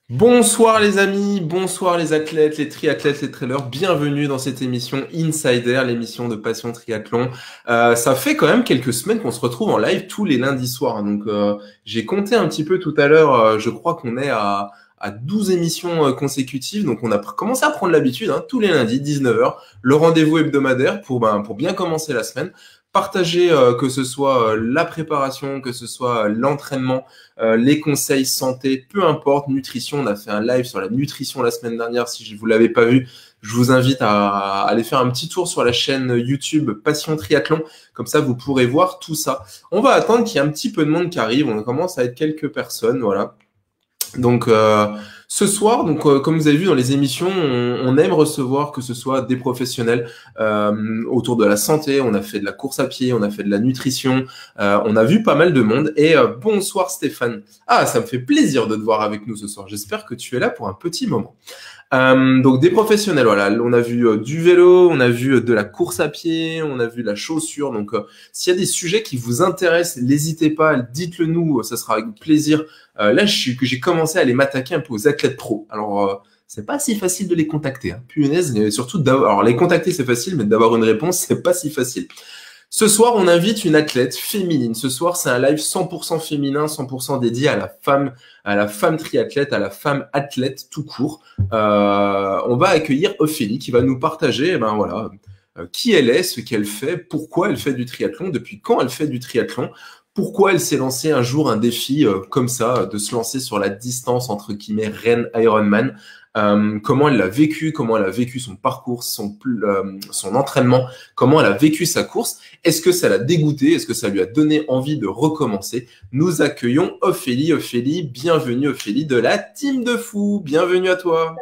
Bonsoir les amis, bonsoir les athlètes, les triathlètes, les trailers, bienvenue dans cette émission Insider, l'émission de Passion Triathlon. Ça fait quand même quelques semaines qu'on se retrouve en live tous les lundis soirs, hein. J'ai compté un petit peu tout à l'heure, je crois qu'on est à 12 émissions consécutives, donc on a commencé à prendre l'habitude, hein, tous les lundis, 19h, le rendez-vous hebdomadaire pour bien commencer la semaine. Partager que ce soit la préparation, que ce soit l'entraînement, les conseils santé, peu importe, nutrition. On a fait un live sur la nutrition la semaine dernière. Si vous l'avez pas vu, je vous invite à aller faire un petit tour sur la chaîne YouTube Passion Triathlon. Comme ça, vous pourrez voir tout ça. On va attendre qu'il y ait un petit peu de monde qui arrive. On commence à être quelques personnes, voilà. Donc ce soir, comme vous avez vu dans les émissions, on aime recevoir que ce soit des professionnels autour de la santé. On a fait de la course à pied, on a fait de la nutrition, on a vu pas mal de monde. Et bonsoir Stéphane. Ah, ça me fait plaisir de te voir avec nous ce soir. J'espère que tu es là pour un petit moment. Donc des professionnels, voilà, on a vu du vélo, on a vu de la course à pied, on a vu de la chaussure. Donc s'il y a des sujets qui vous intéressent, n'hésitez pas, dites-le nous, ça sera avec plaisir. Là, j'ai commencé à aller m'attaquer un peu aux athlètes pro. Alors c'est pas si facile de les contacter, hein. Punaise, et surtout alors les contacter c'est facile, mais d'avoir une réponse c'est pas si facile. Ce soir, on invite une athlète féminine. Ce soir, c'est un live 100% féminin, 100% dédié à la femme triathlète, à la femme athlète tout court. On va accueillir Ophélie qui va nous partager, qui elle est, ce qu'elle fait, pourquoi elle fait du triathlon, depuis quand elle fait du triathlon, pourquoi elle s'est lancée un jour un défi comme ça, de se lancer sur la distance entre guillemets Rennes Ironman. Comment elle l'a vécu, comment elle a vécu son parcours, son entraînement, comment elle a vécu sa course. Est-ce que ça l'a dégoûté? Est-ce que ça lui a donné envie de recommencer? Nous accueillons Ophélie. Ophélie, bienvenue Ophélie de la Team de Fou. Bienvenue à toi.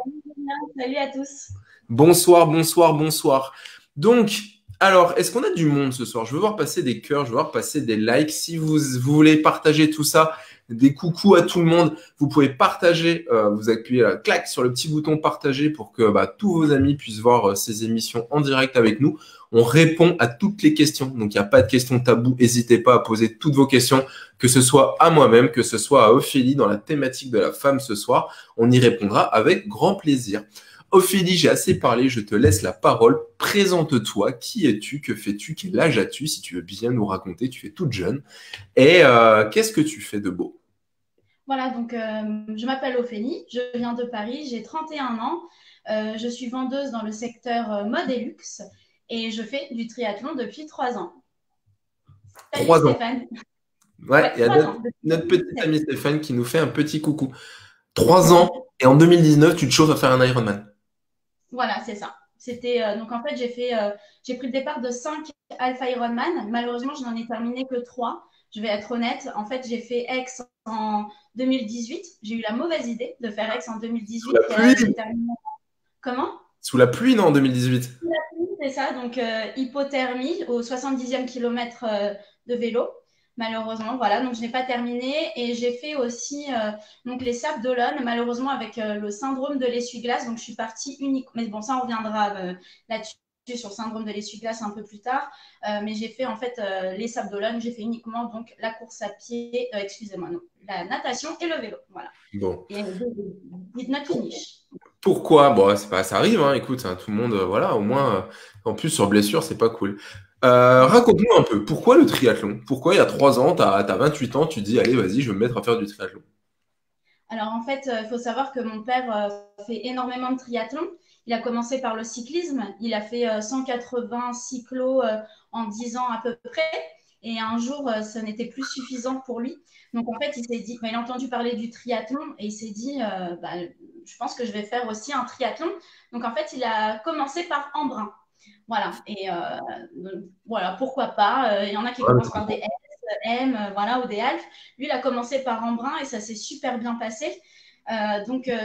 Salut à tous. Bonsoir, bonsoir, bonsoir. Donc, alors, est-ce qu'on a du monde ce soir? Je veux voir passer des cœurs, je veux voir passer des likes. Si vous voulez partager tout ça, des coucous à tout le monde, vous pouvez partager, vous appuyez clac sur le petit bouton partager pour que tous vos amis puissent voir ces émissions en direct avec nous. On répond à toutes les questions, donc il n'y a pas de questions taboues. N'hésitez pas à poser toutes vos questions, que ce soit à moi-même, que ce soit à Ophélie dans la thématique de la femme ce soir. On y répondra avec grand plaisir. Ophélie, j'ai assez parlé, je te laisse la parole. Présente-toi, qui es-tu, que fais-tu, quel âge as-tu, si tu veux bien nous raconter, tu es toute jeune. Et qu'est-ce que tu fais de beau? Voilà, donc je m'appelle Ophélie, je viens de Paris, j'ai 31 ans, je suis vendeuse dans le secteur mode et luxe et je fais du triathlon depuis 3 ans. Salut 3 ans. Stéphane. Ouais, Ouais, il y a 3 ans, depuis notre petit 2017. ami Stéphane qui nous fait un petit coucou. 3 ans, et en 2019, tu te chauffes à faire un Ironman. Voilà, c'est ça. C'était donc en fait j'ai pris le départ de 5 Alpha Ironman. Malheureusement, je n'en ai terminé que 3. Je vais être honnête. En fait, j'ai fait Aix en 2018. J'ai eu la mauvaise idée de faire Aix en Sous la 2018. J'ai pluie? terminé. Comment? Sous la pluie, non, en 2018. C'est ça, donc hypothermie au 70e kilomètre de vélo. Malheureusement, voilà, donc je n'ai pas terminé et j'ai fait aussi donc les Sables d'Olonne, malheureusement avec le syndrome de l'essuie-glace, donc je suis partie unique. Mais bon, ça on reviendra là-dessus sur le syndrome de l'essuie-glace un peu plus tard. Mais j'ai fait en fait les Sables d'Olonne, j'ai fait uniquement donc la course à pied, excusez-moi, non, la natation et le vélo, voilà. Bon. Et notre finish. Pourquoi? Bon, c'est pas, ça arrive, hein. Écoute, hein, tout le monde, voilà, au moins, en plus, sur blessure, c'est pas cool. Raconte-nous un peu, pourquoi le triathlon? Pourquoi il y a 3 ans, t'as 28 ans, tu dis, allez, vas-y, je vais me mettre à faire du triathlon. Alors en fait, il faut savoir que mon père fait énormément de triathlon. Il a commencé par le cyclisme. Il a fait 180 cyclos en 10 ans à peu près. Et un jour, ce n'était plus suffisant pour lui. Donc en fait, il s'est dit, il a entendu parler du triathlon et il s'est dit, je pense que je vais faire aussi un triathlon. Donc en fait, il a commencé par Embrun. Voilà. Et donc, voilà, pourquoi pas. Il y en a qui Ouais, mais commencent je par des comprends. S, M, voilà, ou des Alphes. Lui, il a commencé par Embrun et ça s'est super bien passé.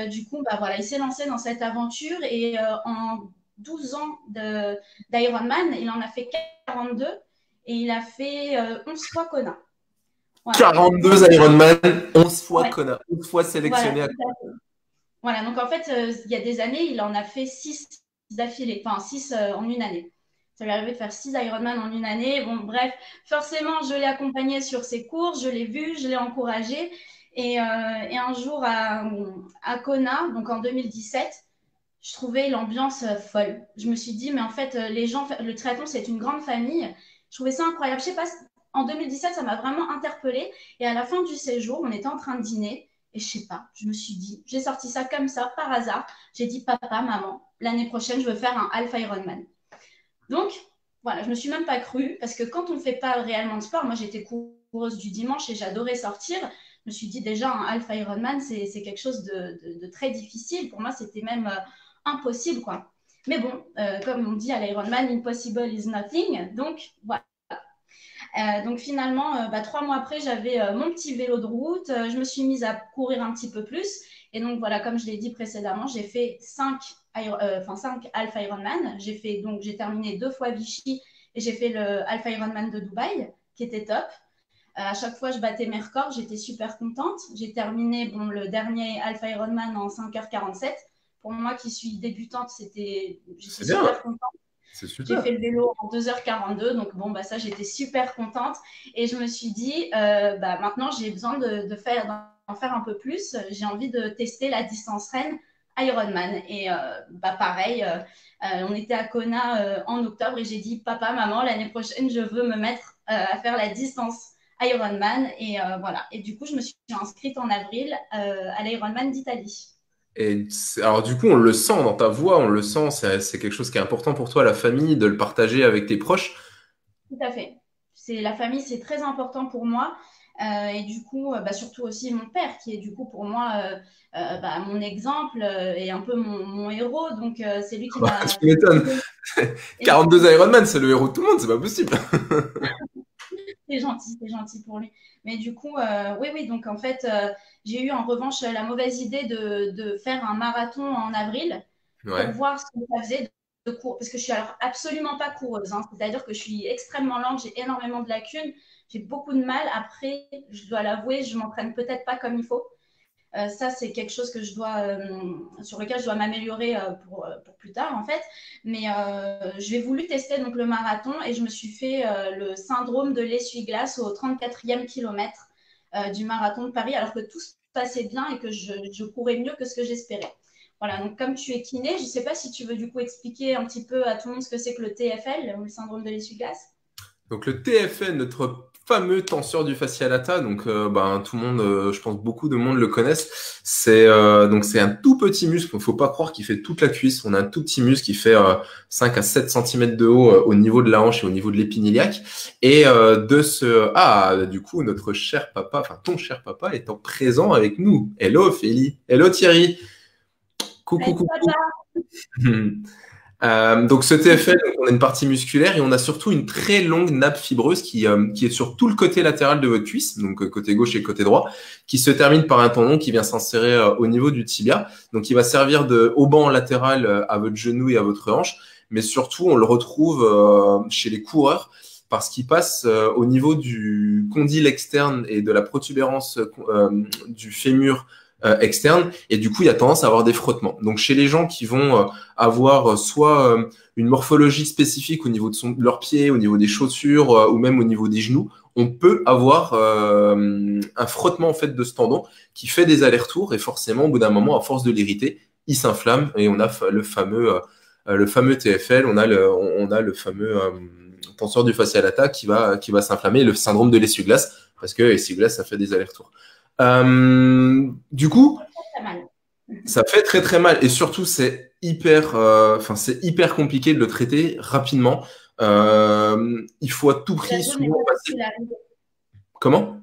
Du coup, voilà, il s'est lancé dans cette aventure et en 12 ans d'Ironman, il en a fait 42 et il a fait 11 fois Kona. Voilà. 42 Ironman, 11 fois Ouais, Kona, 11 fois voilà, sélectionné à... tout à fait. Voilà, donc en fait, il y a des années, il en a fait 6 d'affilée, enfin 6 en une année. Ça lui est arrivé de faire 6 Ironman en une année. Bon, bref, forcément, je l'ai accompagné sur ses courses, je l'ai vu, je l'ai encouragé. Et un jour à Kona, donc en 2017, je trouvais l'ambiance folle. Je me suis dit, mais en fait, les gens, le triathlon, c'est une grande famille. Je trouvais ça incroyable. Je sais pas, en 2017, ça m'a vraiment interpellée. Et à la fin du séjour, on était en train de dîner. Et je sais pas, je me suis dit, j'ai sorti ça comme ça, par hasard. J'ai dit, papa, maman, l'année prochaine, je veux faire un half Ironman. Donc, voilà, je me suis même pas crue parce que quand on ne fait pas réellement de sport, moi j'étais coureuse du dimanche et j'adorais sortir. Je me suis dit déjà un half Ironman, c'est quelque chose de très difficile. Pour moi, c'était même impossible, quoi. Mais bon, comme on dit à l'Ironman, impossible is nothing. Donc, voilà. Donc finalement, 3 mois après, j'avais mon petit vélo de route. Je me suis mise à courir un petit peu plus. Et donc voilà, comme je l'ai dit précédemment, j'ai fait 5 Alpha Ironman. J'ai terminé 2 fois Vichy et j'ai fait le Alpha Ironman de Dubaï, qui était top. À chaque fois, je battais mes records. J'étais super contente. J'ai terminé le dernier Alpha Ironman en 5h47. Pour moi qui suis débutante, j'étais super contente. C'est super. J'ai fait le vélo en 2h42, donc ça, j'étais super contente. Et je me suis dit, maintenant, j'ai besoin d'en faire un peu plus. J'ai envie de tester la distance Rennes Ironman. Et pareil, on était à Kona en octobre et j'ai dit, papa, maman, l'année prochaine, je veux me mettre à faire la distance Ironman. Et voilà. Et du coup, je me suis inscrite en avril à l'Ironman d'Italie. Et alors du coup, on le sent dans ta voix, on le sent, c'est quelque chose qui est important pour toi, la famille, de le partager avec tes proches. Tout à fait. La famille, c'est très important pour moi. Et du coup, surtout aussi mon père, qui est du coup pour moi mon exemple et un peu mon héros. Donc, c'est lui qui m'a. Tu m'étonnes. 42 Ironman, c'est le héros de tout le monde, c'est pas possible. C'est gentil pour lui. Mais du coup, oui. Donc, en fait, j'ai eu en revanche la mauvaise idée de faire un marathon en avril pour Ouais. voir ce que ça faisait de cours. Parce que je suis alors absolument pas coureuse. Hein. C'est-à-dire que je suis extrêmement lente, j'ai énormément de lacunes, j'ai beaucoup de mal. Après, je dois l'avouer, je m'entraîne peut-être pas comme il faut. Ça, c'est quelque chose que sur lequel je dois m'améliorer pour plus tard, en fait. Mais j'ai voulu tester donc, le marathon et je me suis fait le syndrome de l'essuie-glace au 34e kilomètre du marathon de Paris, alors que tout se passait bien et que je courais mieux que ce que j'espérais. Voilà, donc comme tu es kiné, je ne sais pas si tu veux du coup expliquer un petit peu à tout le monde ce que c'est que le TFL, le syndrome de l'essuie-glace. Donc le TFL, notre fameux tenseur du fascia lata, donc tout le monde, je pense beaucoup de monde le connaissent. C'est un tout petit muscle, il ne faut pas croire qu'il fait toute la cuisse. On a un tout petit muscle qui fait 5 à 7 cm de haut au niveau de la hanche et au niveau de l'épigne iliaque. Et du coup, notre cher papa, enfin ton cher papa étant présent avec nous. Hello Ophélie, hello Thierry. Coucou, coucou. Donc ce TFL, on a une partie musculaire et on a surtout une très longue nappe fibreuse qui est sur tout le côté latéral de votre cuisse, donc côté gauche et côté droit, qui se termine par un tendon qui vient s'insérer au niveau du tibia. Donc il va servir de haubans latéral à votre genou et à votre hanche, mais surtout on le retrouve chez les coureurs parce qu'il passe au niveau du condyle externe et de la protubérance du fémur externe, et du coup il y a tendance à avoir des frottements. Donc chez les gens qui vont avoir soit une morphologie spécifique au niveau de leurs pieds, au niveau des chaussures ou même au niveau des genoux, on peut avoir un frottement en fait de ce tendon qui fait des allers-retours et forcément au bout d'un moment, à force de l'irriter, il s'inflamme et on a le fameux TFL, on a le fameux tenseur du fascia lata qui va s'inflammer, le syndrome de l'essuie-glace, parce que l'essuie-glace ça fait des allers-retours. Du coup, ça fait très très mal et surtout c'est hyper compliqué de le traiter rapidement. Il faut à tout prix souvent passer. Comment?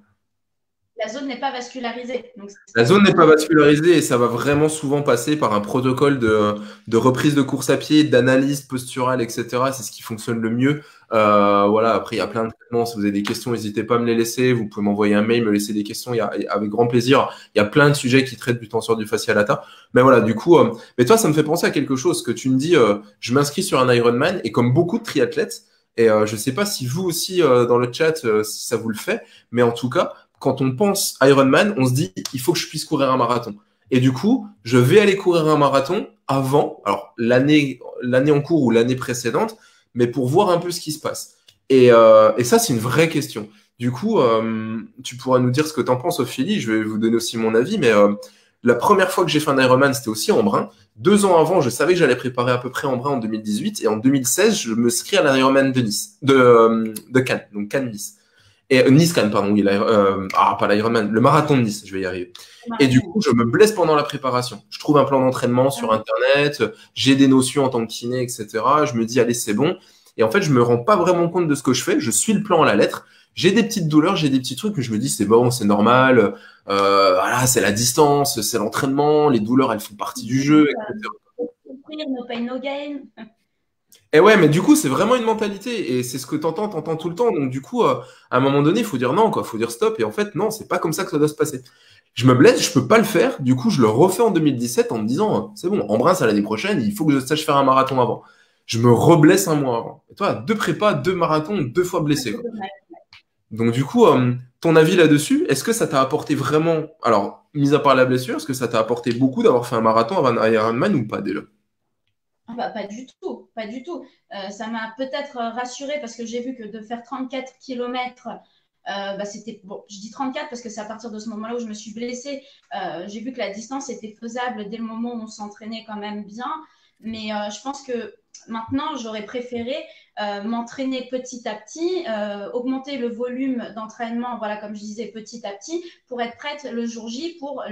La zone n'est pas vascularisée. Donc la zone n'est pas vascularisée et ça va vraiment souvent passer par un protocole de reprise de course à pied, d'analyse posturale, etc. C'est ce qui fonctionne le mieux. Voilà. Après, il y a plein de traitements. Si vous avez des questions, n'hésitez pas à me les laisser. Vous pouvez m'envoyer un mail, me laisser des questions. Avec grand plaisir. Il y a plein de sujets qui traitent du tenseur du fascia lata. Mais voilà, du coup, mais toi, ça me fait penser à quelque chose que tu me dis. Je m'inscris sur un Ironman et comme beaucoup de triathlètes, et je sais pas si vous aussi dans le chat, si ça vous le fait, mais en tout cas, quand on pense Ironman, on se dit il faut que je puisse courir un marathon. Et du coup, je vais aller courir un marathon avant, alors l'année en cours ou l'année précédente, mais pour voir un peu ce qui se passe. Et ça, c'est une vraie question. Du coup, tu pourras nous dire ce que tu en penses, Ophélie. Je vais vous donner aussi mon avis, mais la première fois que j'ai fait un Ironman, c'était aussi en brun. 2 ans avant, je savais que j'allais préparer à peu près en brun en 2018, et en 2016, je me inscris à l'Ironman de Nice, de Cannes, donc Cannes-Nice. Et Nice-Cannes, pardon, oui, pas l'Ironman, le marathon de Nice, je vais y arriver. Et du coup, je me blesse pendant la préparation. Je trouve un plan d'entraînement sur Internet, j'ai des notions en tant que kiné, etc. Je me dis, allez, c'est bon. Et en fait, je me rends pas vraiment compte de ce que je fais. Je suis le plan à la lettre. J'ai des petites douleurs, j'ai des petits trucs, mais je me dis, c'est bon, c'est normal. Voilà, c'est la distance, c'est l'entraînement. Les douleurs, elles font partie du jeu, etc. No pain, no gain. Et ouais, mais du coup, c'est vraiment une mentalité. Et c'est ce que t'entends tout le temps. Donc, du coup, à un moment donné, il faut dire non, quoi. Il faut dire stop. Et en fait, non, c'est pas comme ça que ça doit se passer. Je me blesse, je peux pas le faire. Du coup, je le refais en 2017 en me disant, c'est bon, embrasse à l'année prochaine, il faut que je sache faire un marathon avant. Je me reblesse un mois avant. Et toi, 2 prépas, 2 marathons, 2 fois blessé, quoi. Donc, du coup, ton avis là-dessus, est-ce que ça t'a apporté vraiment, alors, mis à part la blessure, est-ce que ça t'a apporté beaucoup d'avoir fait un marathon avant un Ironman ou pas déjà? Ah bah, pas du tout, pas du tout. Ça m'a peut-être rassurée parce que j'ai vu que de faire 34 km, bah c'était bon. Je dis 34 parce que c'est à partir de ce moment-là où je me suis blessée. J'ai vu que la distance était faisable dès le moment où on s'entraînait quand même bien. Mais je pense que maintenant, j'aurais préféré m'entraîner petit à petit, augmenter le volume d'entraînement, voilà, comme je disais, petit à petit, pour être prête le jour J pour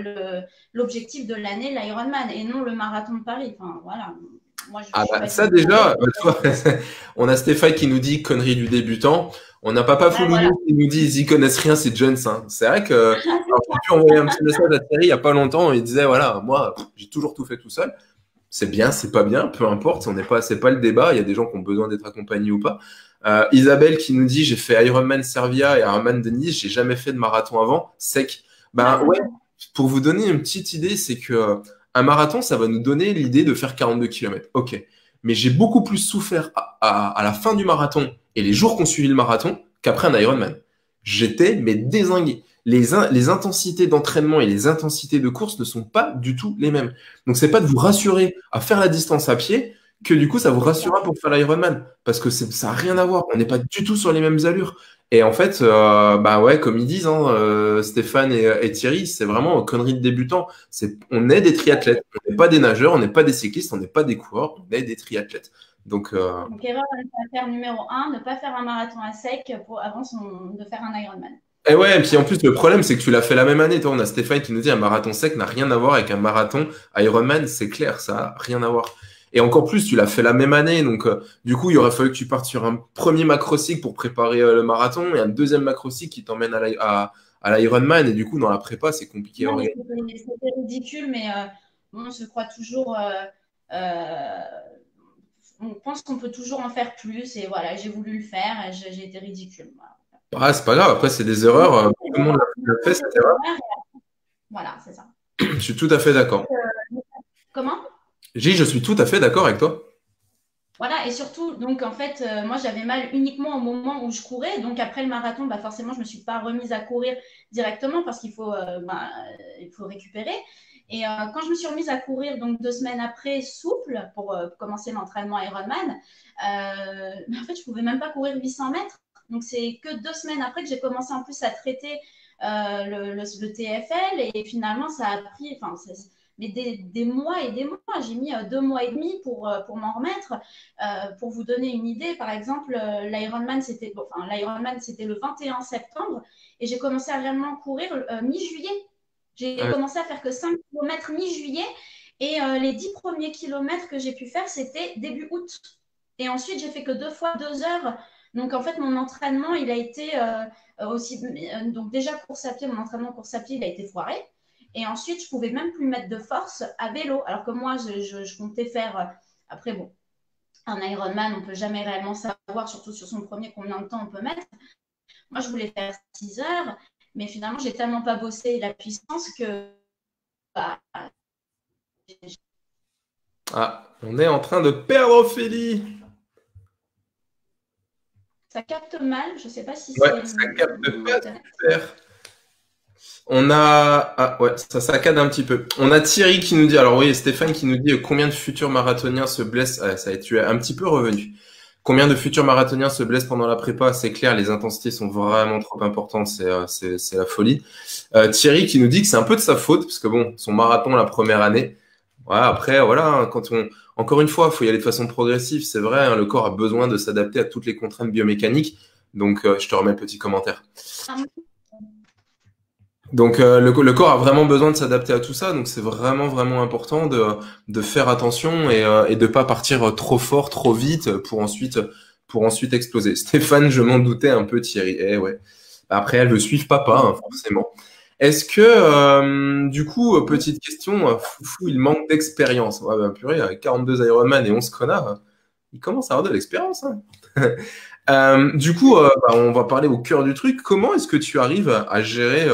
l'objectif de l'année, l'Ironman, et non le marathon de Paris. Enfin, voilà. Moi, je Ah suis bah pas ça du tout. déjà, tu vois, on a Stéphane qui nous dit connerie du débutant. On a Papa Ouais, voilà. Fouloulou qui nous dit ils y connaissent rien, c'est Jones. Hein. C'est vrai que alors, j'ai pu envoyer un petit message à Thierry il y a pas longtemps, il disait voilà, moi j'ai toujours tout fait tout seul. C'est bien, c'est pas bien, peu importe, on n'est pas, c'est pas le débat. Il y a des gens qui ont besoin d'être accompagnés ou pas. Isabelle qui nous dit j'ai fait Ironman Servia et Ironman de Nice, j'ai jamais fait de marathon avant, sec. Ben ouais, pour vous donner une petite idée, c'est que un marathon, ça va nous donner l'idée de faire 42 km. Ok. Mais j'ai beaucoup plus souffert à la fin du marathon et les jours qu'on suivi le marathon qu'après un Ironman. J'étais mais dézingué. Les intensités d'entraînement et les intensités de course ne sont pas du tout les mêmes. Donc c'est pas de vous rassurer à faire la distance à pied que du coup ça vous rassurera pour faire l'Ironman parce que ça a rien à voir. On n'est pas du tout sur les mêmes allures. Et en fait, bah ouais, comme ils disent, hein, Stéphane et Thierry, c'est vraiment une connerie de débutant. On est des triathlètes, on n'est pas des nageurs, on n'est pas des cyclistes, on n'est pas des coureurs, on est des triathlètes. Donc Erreur à faire numéro 1, ne pas faire un marathon à sec avant de faire un Ironman. et ouais, et puis en plus, le problème, c'est que tu l'as fait la même année. Toi, on a Stéphane qui nous dit un marathon sec n'a rien à voir avec un marathon Ironman. C'est clair, ça n'a rien à voir. Et encore plus, tu l'as fait la même année. Donc, du coup, il aurait fallu que tu partes sur un premier macrocycle pour préparer le marathon et un deuxième macrocycle qui t'emmène à l'Ironman. Et du coup, dans la prépa, c'est compliqué à organiser. C'était ridicule, mais bon, je crois toujours. On pense qu'on peut toujours en faire plus. Et voilà, j'ai voulu le faire et j'ai été ridicule. Voilà. Ah, c'est pas grave. Après, c'est des erreurs. Tout le monde l'a fait, cette erreur. Voilà, c'est ça. Je suis tout à fait d'accord. Comment? Je suis tout à fait d'accord avec toi. Voilà, et surtout, donc en fait, moi j'avais mal uniquement au moment où je courais. Donc après le marathon, bah, forcément, je ne me suis pas remise à courir directement parce il faut récupérer. Et quand je me suis remise à courir, donc 2 semaines après, souple, pour commencer l'entraînement Ironman, en fait, je ne pouvais même pas courir 800 mètres. Donc c'est que 2 semaines après que j'ai commencé en plus à traiter le TFL. Et finalement, ça a pris, enfin, mais des mois et des mois. J'ai mis 2 mois et demi pour m'en remettre. Pour vous donner une idée, par exemple, l'Ironman, c'était le 21 septembre et j'ai commencé à réellement courir mi-juillet. J'ai commencé à faire que 5 km mi-juillet et les 10 premiers kilomètres que j'ai pu faire, c'était début août. Et ensuite, j'ai fait que 2 fois 2 heures. Donc, en fait, mon entraînement, il a été aussi. Donc, déjà, course à pied, mon entraînement course à pied, il a été foiré. Et ensuite, je pouvais même plus mettre de force à vélo. Alors que moi, je comptais faire. Après, bon, un Ironman, on ne peut jamais réellement savoir, surtout sur son premier, combien de temps on peut mettre. Moi, je voulais faire 6 heures, mais finalement, j'ai tellement pas bossé la puissance que. Bah, Ah, on est en train de perdre Ophélie. ça capte mal. Je ne sais pas si Ouais, c'est ça capte pas Internet. super. On a, ah ouais, ça saccade un petit peu. On a Thierry qui nous dit, alors oui, Stéphane qui nous dit combien de futurs marathoniens se blessent. Ah, ça tu es un petit peu revenu. Combien de futurs marathoniens se blessent pendant la prépa? C'est clair, les intensités sont vraiment trop importantes, c'est la folie. Thierry qui nous dit que c'est un peu de sa faute, parce que bon, son marathon la première année, ouais, après, voilà, hein, encore une fois, il faut y aller de façon progressive, c'est vrai, hein, le corps a besoin de s'adapter à toutes les contraintes biomécaniques. Donc, je te remets le petit commentaire. Donc, le corps a vraiment besoin de s'adapter à tout ça, donc c'est vraiment, vraiment important de faire attention et de pas partir trop fort, trop vite pour ensuite exploser. Stéphane, je m'en doutais un peu, Thierry. Eh ouais. Après, elle veut suivre papa, hein, forcément. Est-ce que, du coup, petite question, Foufou, il manque d'expérience. Ouais, bah, purée, avec 42 Ironman et 11 connards, il commence à avoir de l'expérience, hein. Du coup, bah, on va parler au cœur du truc. Comment est-ce que tu arrives à gérer,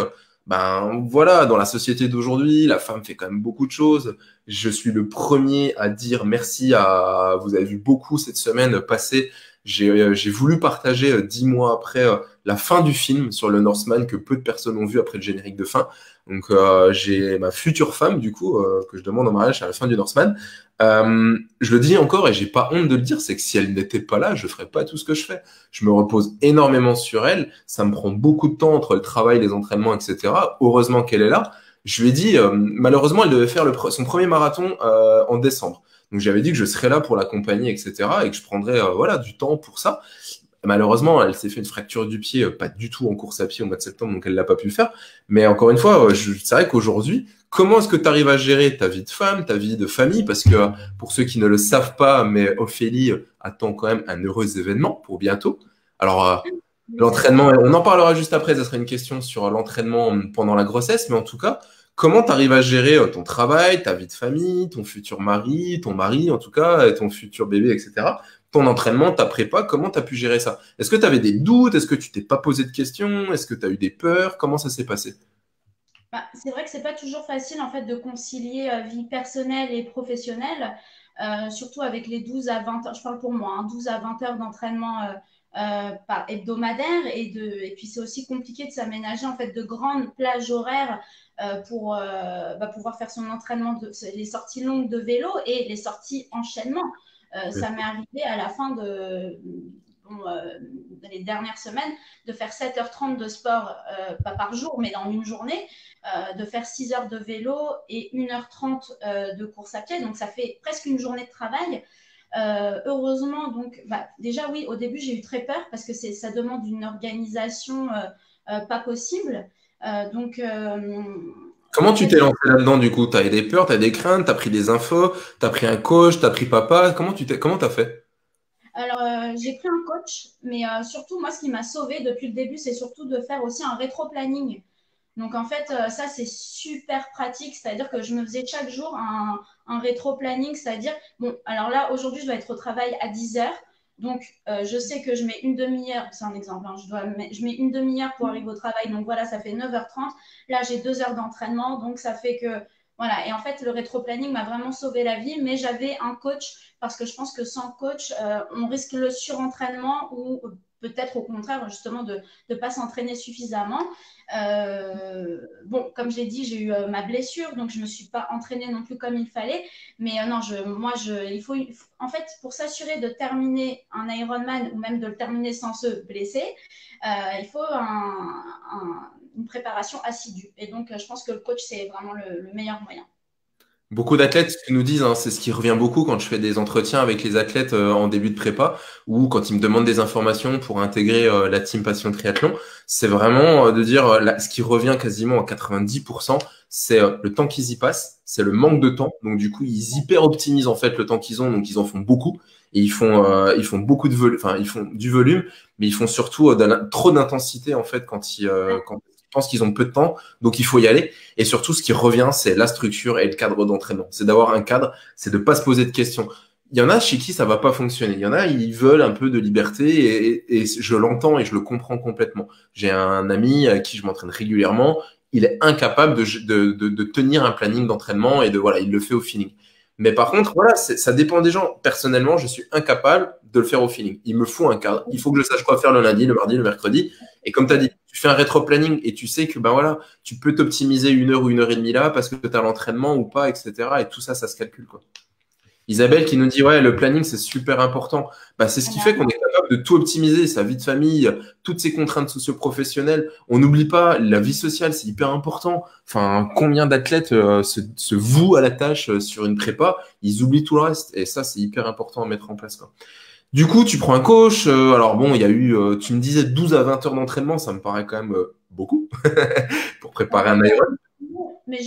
ben voilà, dans la société d'aujourd'hui, la femme fait quand même beaucoup de choses. Je suis le premier à dire merci à, vous avez vu beaucoup cette semaine passer. J'ai voulu partager 10 mois après la fin du film sur le Northman que peu de personnes ont vu après le générique de fin. Donc j'ai ma future femme du coup que je demande en mariage à la fin du Northman. Je le dis encore et j'ai pas honte de le dire, c'est que si elle n'était pas là, je ferais pas tout ce que je fais. Je me repose énormément sur elle. Ça me prend beaucoup de temps entre le travail, les entraînements, etc. Heureusement qu'elle est là. Je lui ai dit, malheureusement, elle devait faire son premier marathon en décembre. Donc j'avais dit que je serais là pour l'accompagner, etc. et que je prendrais voilà du temps pour ça. Malheureusement, elle s'est fait une fracture du pied, pas du tout en course à pied au mois de septembre, donc elle l'a pas pu faire. Mais encore une fois, c'est vrai qu'aujourd'hui, comment est-ce que tu arrives à gérer ta vie de femme, ta vie de famille? Parce que pour ceux qui ne le savent pas, mais Ophélie attend quand même un heureux événement pour bientôt. Alors, l'entraînement, on en parlera juste après, ça serait une question sur l'entraînement pendant la grossesse, mais en tout cas, comment tu arrives à gérer ton travail, ta vie de famille, ton futur mari, ton mari en tout cas, et ton futur bébé, etc. Ton entraînement, ta prépa, comment tu as pu gérer ça? Est-ce que tu avais des doutes? Est-ce que tu t'es pas posé de questions? Est-ce que tu as eu des peurs? Comment ça s'est passé? Bah, c'est vrai que c'est pas toujours facile en fait de concilier vie personnelle et professionnelle, surtout avec les 12 à 20 heures, je parle pour moi, hein, 12 à 20 heures d'entraînement par hebdomadaire et puis c'est aussi compliqué de s'aménager en fait de grandes plages horaires pour pouvoir faire son entraînement, les sorties longues de vélo et les sorties enchaînement. Ça m'est arrivé à la fin les dernières semaines, de faire 7h30 de sport, pas par jour, mais dans une journée, de faire 6 heures de vélo et 1h30 de course à pied. Donc, ça fait presque une journée de travail. Heureusement, donc, déjà, oui, au début, j'ai eu très peur parce que ça demande une organisation pas possible. Donc, Comment tu t'es lancé là-dedans du coup? T'as eu des peurs, t'as des craintes, t'as pris des infos, t'as pris un coach, t'as pris papa. Comment t'as fait? Alors, j'ai pris un coach, mais surtout, moi, ce qui m'a sauvée depuis le début, c'est surtout de faire aussi un rétro-planning. Donc, en fait, ça, c'est super pratique. C'est-à-dire que je me faisais chaque jour un rétro-planning. C'est-à-dire, bon, alors là, aujourd'hui, je dois être au travail à 10 heures. Donc, je sais que je mets une demi-heure. C'est un exemple, hein, je mets une demi-heure pour arriver au travail. Donc, voilà, ça fait 9h30. Là, j'ai 2 heures d'entraînement. Donc, ça fait que, voilà. Et en fait, le rétro-planning m'a vraiment sauvé la vie. Mais j'avais un coach parce que je pense que sans coach, on risque le surentraînement ou peut-être au contraire, justement, de ne pas s'entraîner suffisamment. Bon, comme je l'ai dit, j'ai eu ma blessure, donc je ne me suis pas entraînée non plus comme il fallait. Mais non, en fait, pour s'assurer de terminer un Ironman ou même de le terminer sans se blesser, il faut une préparation assidue. Et donc, je pense que le coach, c'est vraiment le meilleur moyen. Beaucoup d'athlètes ce qu'ils nous disent, hein, c'est ce qui revient beaucoup quand je fais des entretiens avec les athlètes en début de prépa ou quand ils me demandent des informations pour intégrer la team Passion Triathlon. C'est vraiment de dire ce qui revient quasiment à 90%, c'est le temps qu'ils y passent, c'est le manque de temps. Donc du coup, ils hyper optimisent en fait le temps qu'ils ont, donc ils en font beaucoup et ils font beaucoup de volume, enfin ils font du volume, mais ils font surtout trop d'intensité en fait quand ils pensent qu'ils ont peu de temps, donc il faut y aller. Et surtout, ce qui revient, c'est la structure et le cadre d'entraînement. C'est d'avoir un cadre, c'est de pas se poser de questions. Il y en a chez qui ça va pas fonctionner. Il y en a, ils veulent un peu de liberté et je l'entends et je le comprends complètement. J'ai un ami à qui je m'entraîne régulièrement. Il est incapable de tenir un planning d'entraînement et voilà, il le fait au feeling. Mais par contre, voilà, ça dépend des gens. Personnellement, je suis incapable de le faire au feeling. Il me faut un cadre. Il faut que je sache quoi faire le lundi, le mardi, le mercredi. Et comme tu as dit, tu fais un rétro-planning et tu sais que ben voilà, tu peux t'optimiser 1 heure ou 1 heure et demie là parce que tu as l'entraînement ou pas, etc. Et tout ça, ça se calcule, quoi. Isabelle qui nous dit, ouais, le planning, c'est super important. Bah, c'est ce Ah qui bah fait qu'on est capable de tout optimiser, sa vie de famille, toutes ses contraintes socio-professionnelles. On n'oublie pas, la vie sociale, c'est hyper important. Enfin, combien d'athlètes se vouent à la tâche sur une prépa, ils oublient tout le reste. Et ça, c'est hyper important à mettre en place, quoi. Du coup, tu prends un coach. Alors bon, il y a eu, tu me disais 12 à 20 heures d'entraînement, ça me paraît quand même beaucoup pour préparer un ouais, Iron. mais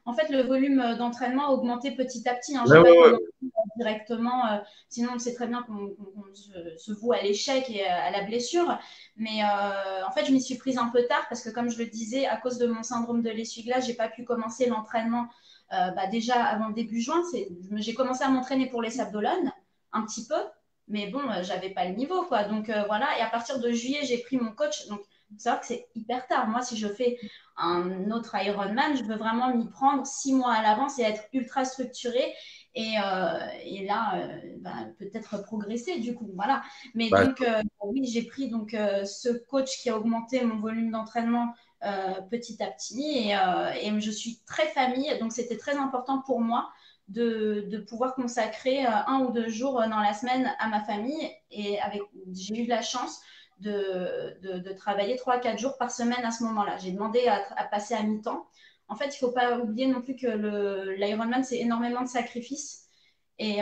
en fait, le volume d'entraînement a augmenté petit à petit. Hein. Ouais, J'ai pas ouais, ouais. commencé directement. Sinon, on sait très bien qu'on se voue à l'échec et à la blessure. Mais en fait, je m'y suis prise un peu tard parce que, comme je le disais, à cause de mon syndrome de l'essuie-glace, j'ai pas pu commencer l'entraînement déjà avant début juin. J'ai commencé à m'entraîner pour les Sables-d'Olonne un petit peu, mais bon, j'avais pas le niveau, quoi. Donc voilà. Et à partir de juillet, j'ai pris mon coach. Donc, c'est vrai que c'est hyper tard. Moi, si je fais un autre Ironman, je veux vraiment m'y prendre 6 mois à l'avance et être ultra structurée et là, peut-être progresser du coup. Voilà. Mais Bah, donc, oui, j'ai pris donc, ce coach qui a augmenté mon volume d'entraînement petit à petit et je suis très famille, donc c'était très important pour moi de pouvoir consacrer 1 ou 2 jours dans la semaine à ma famille et j'ai eu la chance de travailler 3 à 4 jours par semaine à ce moment-là. J'ai demandé à passer à mi-temps. En fait, il ne faut pas oublier non plus que l'Ironman, c'est énormément de sacrifices. Et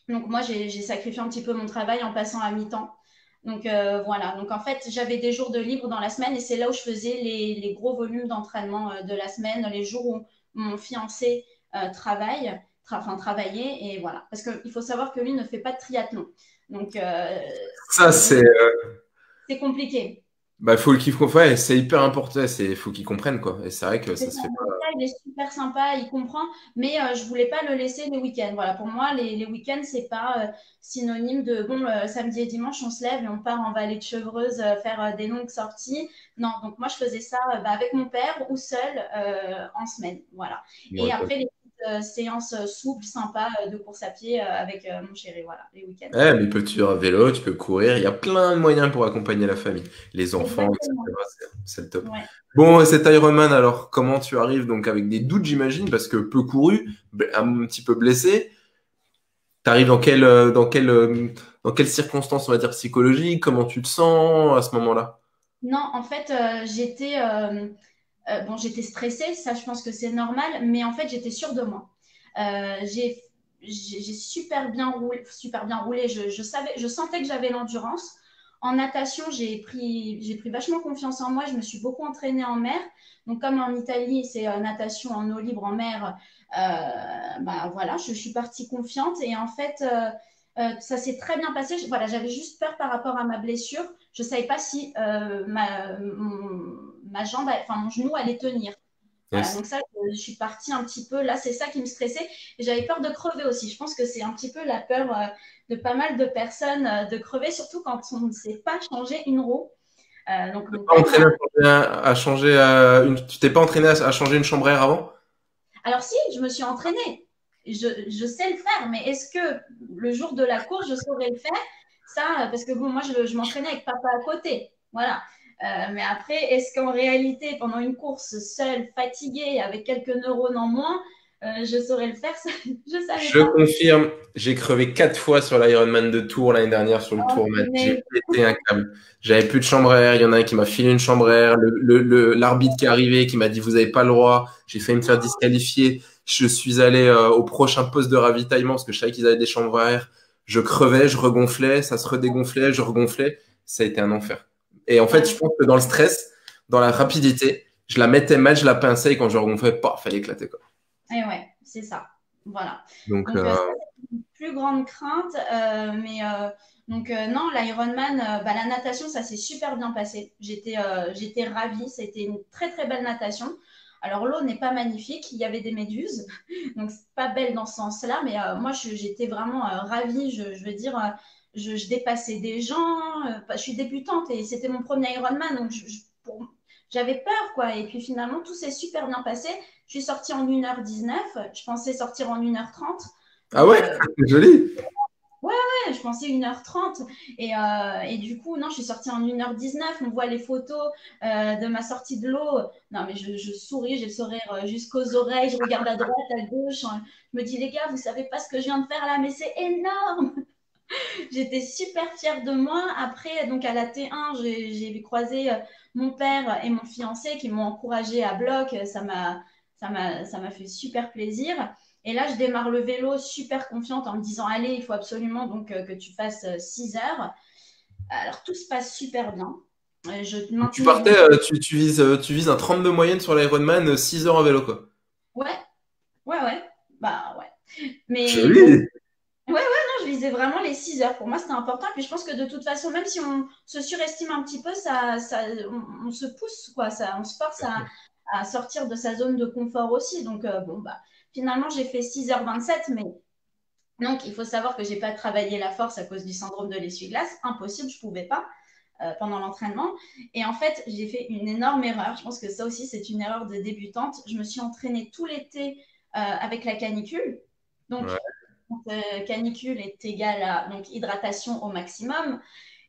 donc, moi, j'ai sacrifié un petit peu mon travail en passant à mi-temps. Donc, voilà. Donc, en fait, j'avais des jours de libre dans la semaine et c'est là où je faisais les gros volumes d'entraînement de la semaine, les jours où mon fiancé travaillait. Et voilà. Parce qu'il faut savoir que lui ne fait pas de triathlon. Donc, ça, du c'est, coup, c'est compliqué. bah, faut qu'il ouais, c'est hyper important. Faut qu'ils comprennent, quoi. Et c'est vrai que C'est ça ça, se fait pas. donc ça, il est super sympa, il comprend, mais je voulais pas le laisser les week-ends. Voilà, pour moi, les week-ends, c'est pas synonyme de bon, samedi et dimanche, on se lève et on part en vallée de Chevreuse faire des longues sorties. Non, donc moi, je faisais ça avec mon père ou seul en semaine. Voilà. Et Ouais, après, les petites séances souples, sympas de course à pied avec mon chéri, voilà, les week-ends. ouais, mais tu peux vélo, tu peux courir. Il y a plein de moyens pour accompagner la famille, les enfants, Exactement. etc. C'est le top. Ouais. Bon, cet Ironman, alors, comment tu arrives donc avec des doutes, j'imagine, parce que peu couru, un petit peu blessé. T'arrives dans quelles circonstances, on va dire, psychologiques? Comment tu te sens à ce moment-là? Non, en fait, j'étais stressée, ça je pense que c'est normal, mais en fait j'étais sûre de moi. J'ai super bien roulé. Je sentais que j'avais l'endurance. En natation, j'ai pris vachement confiance en moi. Je me suis beaucoup entraînée en mer. Donc comme en Italie, c'est natation en eau libre en mer. Voilà, je suis partie confiante et en fait ça s'est très bien passé. Voilà, j'avais juste peur par rapport à ma blessure. Je ne savais pas si ma jambe, enfin mon genou allait tenir. Voilà, Yes. donc ça, je suis partie un petit peu. Là, c'est ça qui me stressait. Et j'avais peur de crever aussi. Je pense que c'est un petit peu la peur de pas mal de personnes de crever, surtout quand on ne sait pas changer une roue. Donc mon Pas père entraîné m'a. à changer tu t'es pas entraîné à changer une chambre à air avant? Alors si, je me suis entraînée. Je sais le faire, mais est-ce que le jour de la course, je saurais le faire? Ça, parce que bon, moi, je m'entraînais avec papa à côté. Voilà. Mais après, est-ce qu'en réalité, pendant une course seule, fatiguée, avec quelques neurones en moins, je saurais le faire? Ça, je ne savais Je pas. confirme, j'ai crevé 4 fois sur l'Ironman de Tours l'année dernière sur le Oh, Tourman. J'ai mais pété un câble. J'avais plus de chambre à air. Il y en a un qui m'a filé une chambre à air. L'arbitre qui est arrivé, qui m'a dit vous avez pas le droit. J'ai failli me faire disqualifier. Je suis allé au prochain poste de ravitaillement parce que je savais qu'ils avaient des chambres à air. Je crevais, je regonflais, ça se redégonflait, je regonflais. Ça a été un enfer. Et en fait, je pense que dans le stress, dans la rapidité, je la mettais mal, je la pinçais et quand je regonflais, paf, fallait éclater quoi. et ouais, c'est ça. Voilà. Donc, Donc, ça, c'est une plus grande crainte. Mais donc, non, l'Ironman, la natation, ça s'est super bien passé. J'étais ravie. C'était une très, très belle natation. Alors, l'eau n'est pas magnifique. Il y avait des méduses. Donc, c'est pas belle dans ce sens-là. Mais moi, j'étais vraiment ravie. Je veux dire, je dépassais des gens. Je suis débutante et c'était mon premier Ironman. Donc, j'avais peur, quoi. Et puis, finalement, tout s'est super bien passé. Je suis sortie en 1h19. Je pensais sortir en 1h30. ah Donc, ouais, c'est joli. ouais, ouais, je pensais 1h30. Et du coup, non, je suis sortie en 1h19. On voit les photos de ma sortie de l'eau. Non, mais je souris, j'ai le sourire jusqu'aux oreilles. Je regarde à droite, à gauche. Je me dis, les gars, vous savez pas ce que je viens de faire là, mais c'est énorme. J'étais super fière de moi. Après, donc à la T1, j'ai croisé mon père et mon fiancé qui m'ont encouragée à bloc. Ça m'a fait super plaisir. Et là, je démarre le vélo super confiante en me disant, allez, il faut absolument donc que tu fasses 6 heures. Alors, tout se passe super bien. Je Tu maintenais partais, donc, tu vises un 32 moyenne sur l'Ironman, 6 heures en vélo, quoi. ouais, ouais, bah ouais. Mais bon, Joli. ouais, ouais, non, je visais vraiment les 6 heures. Pour moi, c'était important. Et puis, je pense que de toute façon, même si on se surestime un petit peu, on se pousse, quoi. On se force à sortir de sa zone de confort aussi. Donc, bon, bah, finalement, j'ai fait 6h27. Mais donc, il faut savoir que j'ai pas travaillé la force à cause du syndrome de l'essuie-glace. Impossible, je pouvais pas pendant l'entraînement. Et en fait, j'ai fait une énorme erreur. Je pense que ça aussi, c'est une erreur de débutante. Je me suis entraînée tout l'été avec la canicule. Donc, Ouais. canicule est égale à donc, hydratation au maximum.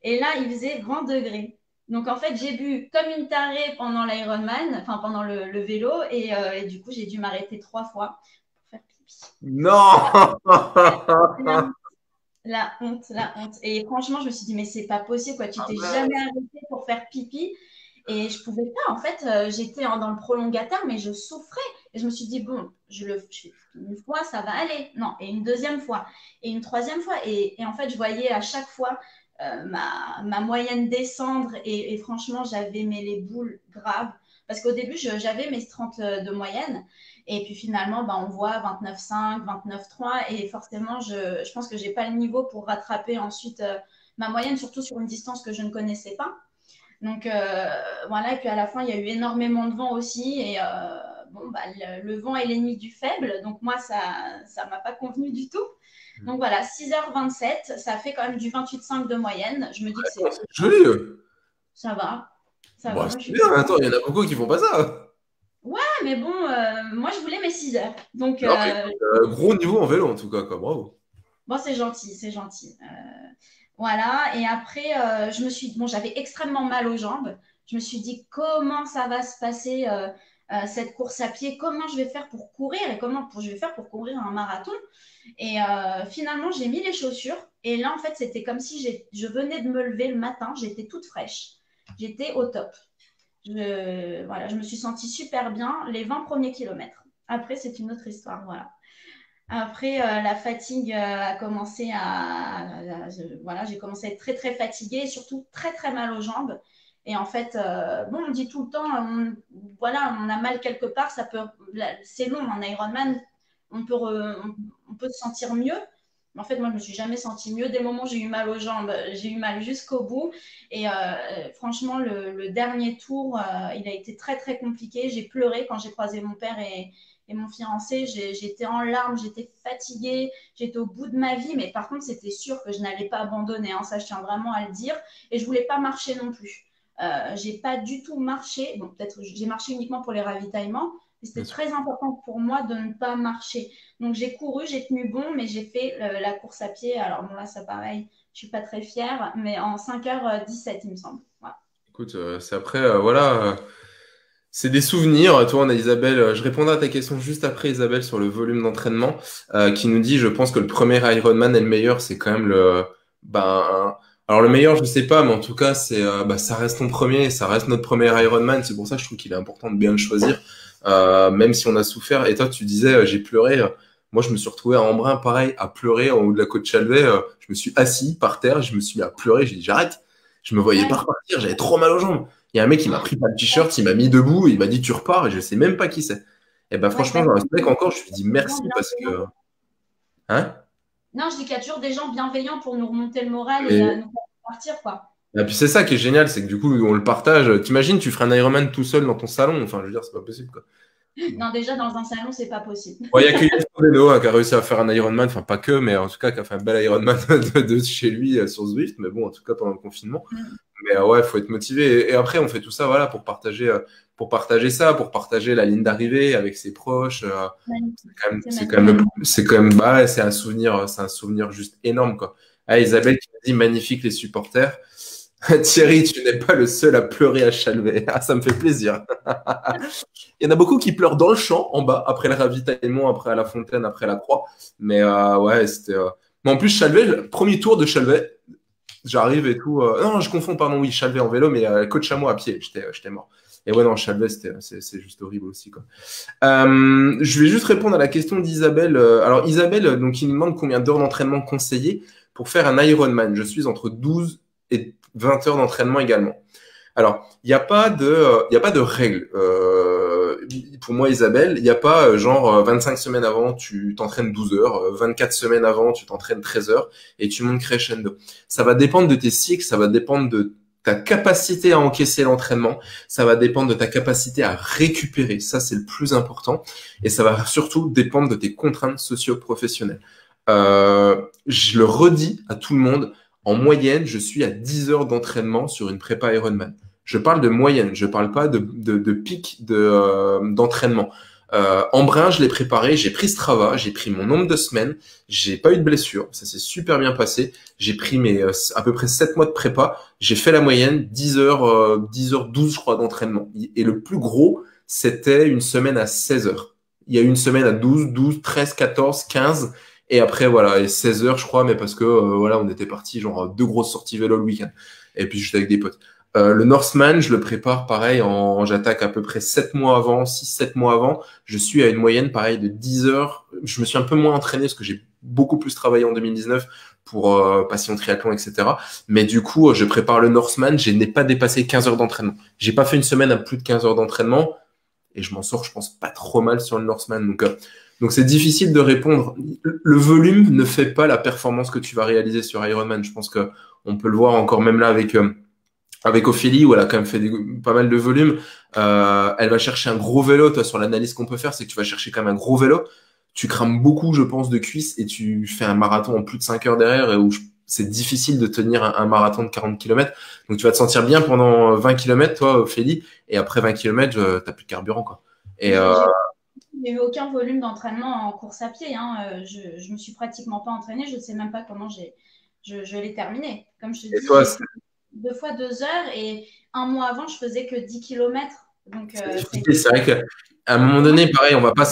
Et là, il faisait 20 degrés. Donc, en fait, j'ai bu comme une tarée pendant l'Ironman, enfin pendant le vélo. Et du coup, j'ai dû m'arrêter 3 fois pour faire pipi. Non. La, la honte, la honte. Et franchement, je me suis dit, mais c'est pas possible, quoi. Tu t'es jamais arrêté pour faire pipi. Et je pouvais pas. En fait, j'étais dans le prolongateur, mais je souffrais. Et je me suis dit, bon, je fais une fois, ça va aller. Non, et une deuxième fois. Et une troisième fois. Et en fait, je voyais à chaque fois ma moyenne descendre. Et franchement, j'avais les boules graves. Parce qu'au début, j'avais mes 30 de moyenne. Et puis finalement, on voit 29,5, 29,3. Et forcément, je pense que j'ai pas le niveau pour rattraper ensuite ma moyenne, surtout sur une distance que je ne connaissais pas. Donc voilà, et puis à la fin, il y a eu énormément de vent aussi. Et bon, le vent est l'ennemi du faible. Donc moi, ça m'a pas convenu du tout. Donc voilà, 6h27, ça fait quand même du 28,5 de moyenne. Je me dis que C'est joli. ça va. Ça va, Bon, moi je c'est suis bien. contente. Attends, il y en a beaucoup qui font pas ça. Ouais, mais bon, moi je voulais mes 6 heures. Donc Non, mais écoute, gros niveau en vélo, en tout cas, quoi. Bravo. bon, c'est gentil, c'est gentil. Voilà, et après, bon, j'avais extrêmement mal aux jambes. Je me suis dit, comment ça va se passer cette course à pied? Comment je vais faire pour courir et je vais faire pour courir un marathon? Et finalement, j'ai mis les chaussures. Et là, en fait, c'était comme si je venais de me lever le matin. J'étais toute fraîche. J'étais au top. Voilà, je me suis sentie super bien les 20 premiers kilomètres. Après, c'est une autre histoire. Voilà. Après, la fatigue a commencé voilà, j'ai commencé à être très, très fatiguée et surtout très, très mal aux jambes. Et en fait, bon, on dit tout le temps, voilà, on a mal quelque part, c'est long, en Ironman, on peut se sentir mieux. Mais en fait, moi, je ne me suis jamais sentie mieux. Dès le moment où j'ai eu mal aux jambes, j'ai eu mal jusqu'au bout. Et franchement, le dernier tour, il a été très, très compliqué. J'ai pleuré quand j'ai croisé mon père et mon fiancé. J'étais en larmes, j'étais fatiguée, j'étais au bout de ma vie. Mais par contre, c'était sûr que je n'allais pas abandonner. Hein, ça, je tiens vraiment à le dire. Et je ne voulais pas marcher non plus. J'ai pas du tout marché. Bon, peut-être j'ai marché uniquement pour les ravitaillements. Mais c'était très important pour moi de ne pas marcher. Donc j'ai couru, j'ai tenu bon, mais j'ai fait la course à pied. Alors bon, là, ça pareil, je suis pas très fière, mais en 5h17, il me semble. Voilà. Écoute, c'est après, voilà. C'est des souvenirs. Toi, on a Isabelle. Je répondrai à ta question juste après, Isabelle, sur le volume d'entraînement, qui nous dit, je pense que le premier Ironman est le meilleur. C'est quand même alors le meilleur, je sais pas, mais en tout cas, ça reste ton premier, ça reste notre premier Ironman. C'est pour ça que je trouve qu'il est important de bien le choisir, même si on a souffert. Et toi, tu disais, j'ai pleuré. Moi, je me suis retrouvé à Embrun, pareil, à pleurer en haut de la côte Chalvet. Je me suis assis par terre, je me suis mis à pleurer. J'ai dit, j'arrête. Je me voyais Ouais, pas repartir. J'avais trop mal aux jambes. Il y a un mec qui m'a pris par le t-shirt, il m'a mis debout, il m'a dit tu repars et je sais même pas qui c'est. Et ben ouais, franchement, ce mec encore, je lui dis des gens merci parce que bienveillants. hein. Non, je dis qu'il y a toujours des gens bienveillants pour nous remonter le moral et Et, nous faire partir, quoi. et puis c'est ça qui est génial, c'est que du coup on le partage. T'imagines, tu ferais un Ironman tout seul dans ton salon, enfin je veux dire c'est pas possible quoi. Non, déjà, dans un salon, c'est pas possible. Bon, il y a que Yann Frodeno, qui a réussi à faire un Ironman, enfin pas que, mais en tout cas qui a fait un bel Ironman de chez lui sur Zwift, mais bon en tout cas pendant le confinement. Mm. Mais ouais, faut être motivé. Et après, on fait tout ça, voilà, pour partager ça, pour partager la ligne d'arrivée avec ses proches. Magnifique. C'est C'est magnifique. quand même, c'est quand même, bah, ouais, c'est un souvenir juste énorme, quoi. Ah, Isabelle qui me dit magnifique les supporters. Thierry, tu n'es pas le seul à pleurer à Chalvet. Ah, ça me fait plaisir. Il y en a beaucoup qui pleurent dans le champ, en bas, après le ravitaillement, après à la fontaine, après la croix. Mais ouais, c'était. Mais en plus, Chalvet, le premier tour de Chalvet, j'arrive et tout. Non, je confonds, pardon, oui, Chalvet en vélo, mais Côte Chameau à pied, j'étais mort. Et ouais, non, Chalvet, c'est juste horrible aussi, quoi. Je vais juste répondre à la question d'Isabelle. Alors, Isabelle, donc, il nous demande combien d'heures d'entraînement conseillé pour faire un Ironman. Je suis entre 12 et 20 heures d'entraînement également. Alors, il y a pas de règle. Pour moi, Isabelle, il n'y a pas 25 semaines avant, tu t'entraînes 12 heures, 24 semaines avant, tu t'entraînes 13 heures et tu montes crescendo. Ça va dépendre de tes cycles, ça va dépendre de ta capacité à encaisser l'entraînement, ça va dépendre de ta capacité à récupérer, ça c'est le plus important, et ça va surtout dépendre de tes contraintes socio-professionnelles. Je le redis à tout le monde, en moyenne, je suis à 10 heures d'entraînement sur une prépa Ironman. Je parle de moyenne, je parle pas de pic d'entraînement. Embrun, je l'ai préparé, j'ai pris Strava, j'ai pris mon nombre de semaines, j'ai pas eu de blessure, ça s'est super bien passé. J'ai pris mes à peu près 7 mois de prépa, j'ai fait la moyenne 10 heures, 10 heures 12 je crois d'entraînement. Et le plus gros, c'était une semaine à 16 heures. Il y a eu une semaine à 12, 13, 14, 15 et après voilà, et 16 heures je crois, mais parce que voilà, on était parti genre 2 grosses sorties vélo le week-end. Et puis j'étais avec des potes. Le Northman, je le prépare pareil, j'attaque à peu près 7 mois avant, 6-7 mois avant. Je suis à une moyenne pareil de 10 heures. Je me suis un peu moins entraîné parce que j'ai beaucoup plus travaillé en 2019 pour Passion Triathlon, etc. Mais du coup, je prépare le Northman, je n'ai pas dépassé 15 heures d'entraînement. J'ai pas fait une semaine à plus de 15 heures d'entraînement et je m'en sors, je pense, pas trop mal sur le Northman. Donc c'est difficile de répondre. Le volume ne fait pas la performance que tu vas réaliser sur Ironman. Je pense que on peut le voir encore même là avec Ophélie, où elle a quand même fait pas mal de volume. Elle va chercher un gros vélo. Toi, sur l'analyse qu'on peut faire, c'est que tu vas chercher quand même un gros vélo. Tu crames beaucoup, je pense, de cuisses et tu fais un marathon en plus de 5 heures derrière, et où c'est difficile de tenir un marathon de 40 km. Donc, tu vas te sentir bien pendant 20 km, toi, Ophélie, et après 20 km, t'as plus de carburant, quoi. Et J'ai eu aucun volume d'entraînement en course à pied. Hein. Je me suis pratiquement pas entraînée. Je ne sais même pas comment je l'ai terminé. Comme je te dis, toi, j'ai fait 2 fois 2 heures et un mois avant, je faisais que 10 kilomètres. Donc, c'est vrai qu'à un moment donné, pareil, on va pas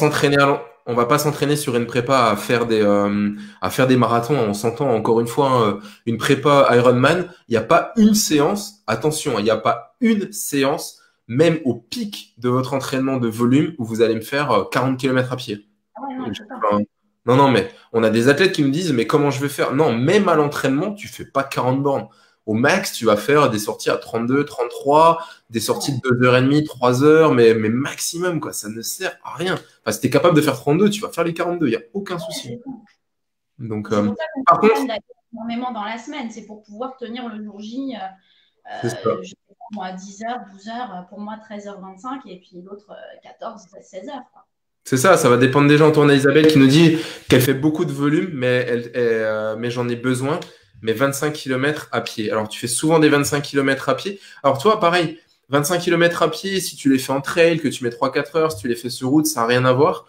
s'entraîner sur une prépa à faire des marathons. On s'entend encore une fois, hein, une prépa Ironman. Il n'y a pas une séance. Attention, il n'y a pas une séance, même au pic de votre entraînement de volume, où vous allez me faire 40 km à pied. ah ouais, non, je peux pas. Enfin, non, non, mais on a des athlètes qui nous disent, mais comment je vais faire? Non, même à l'entraînement, tu fais pas 40 bornes. Au max, tu vas faire des sorties à 32, 33, des sorties de 2h30, 3 heures, mais maximum, quoi. Ça ne sert à rien. Enfin, si tu es capable de faire 32, tu vas faire les 42, il n'y a aucun souci. Donc, C'est pour ça qu'on par contre, s'entraîne d'ailleurs énormément dans la semaine. C'est pour pouvoir tenir le jour J. c'est ça. Je sais pas, moi, 10 heures, 12 heures, pour moi 13h25 et puis l'autre 14, 16 heures. Quoi. C'est ça va dépendre des gens. On a Isabelle qui nous dit qu'elle fait beaucoup de volume, mais j'en ai besoin, mais 25 km à pied. Alors, tu fais souvent des 25 km à pied. Alors, toi, pareil, 25 km à pied, si tu les fais en trail, que tu mets 3-4 heures, si tu les fais sur route, ça n'a rien à voir.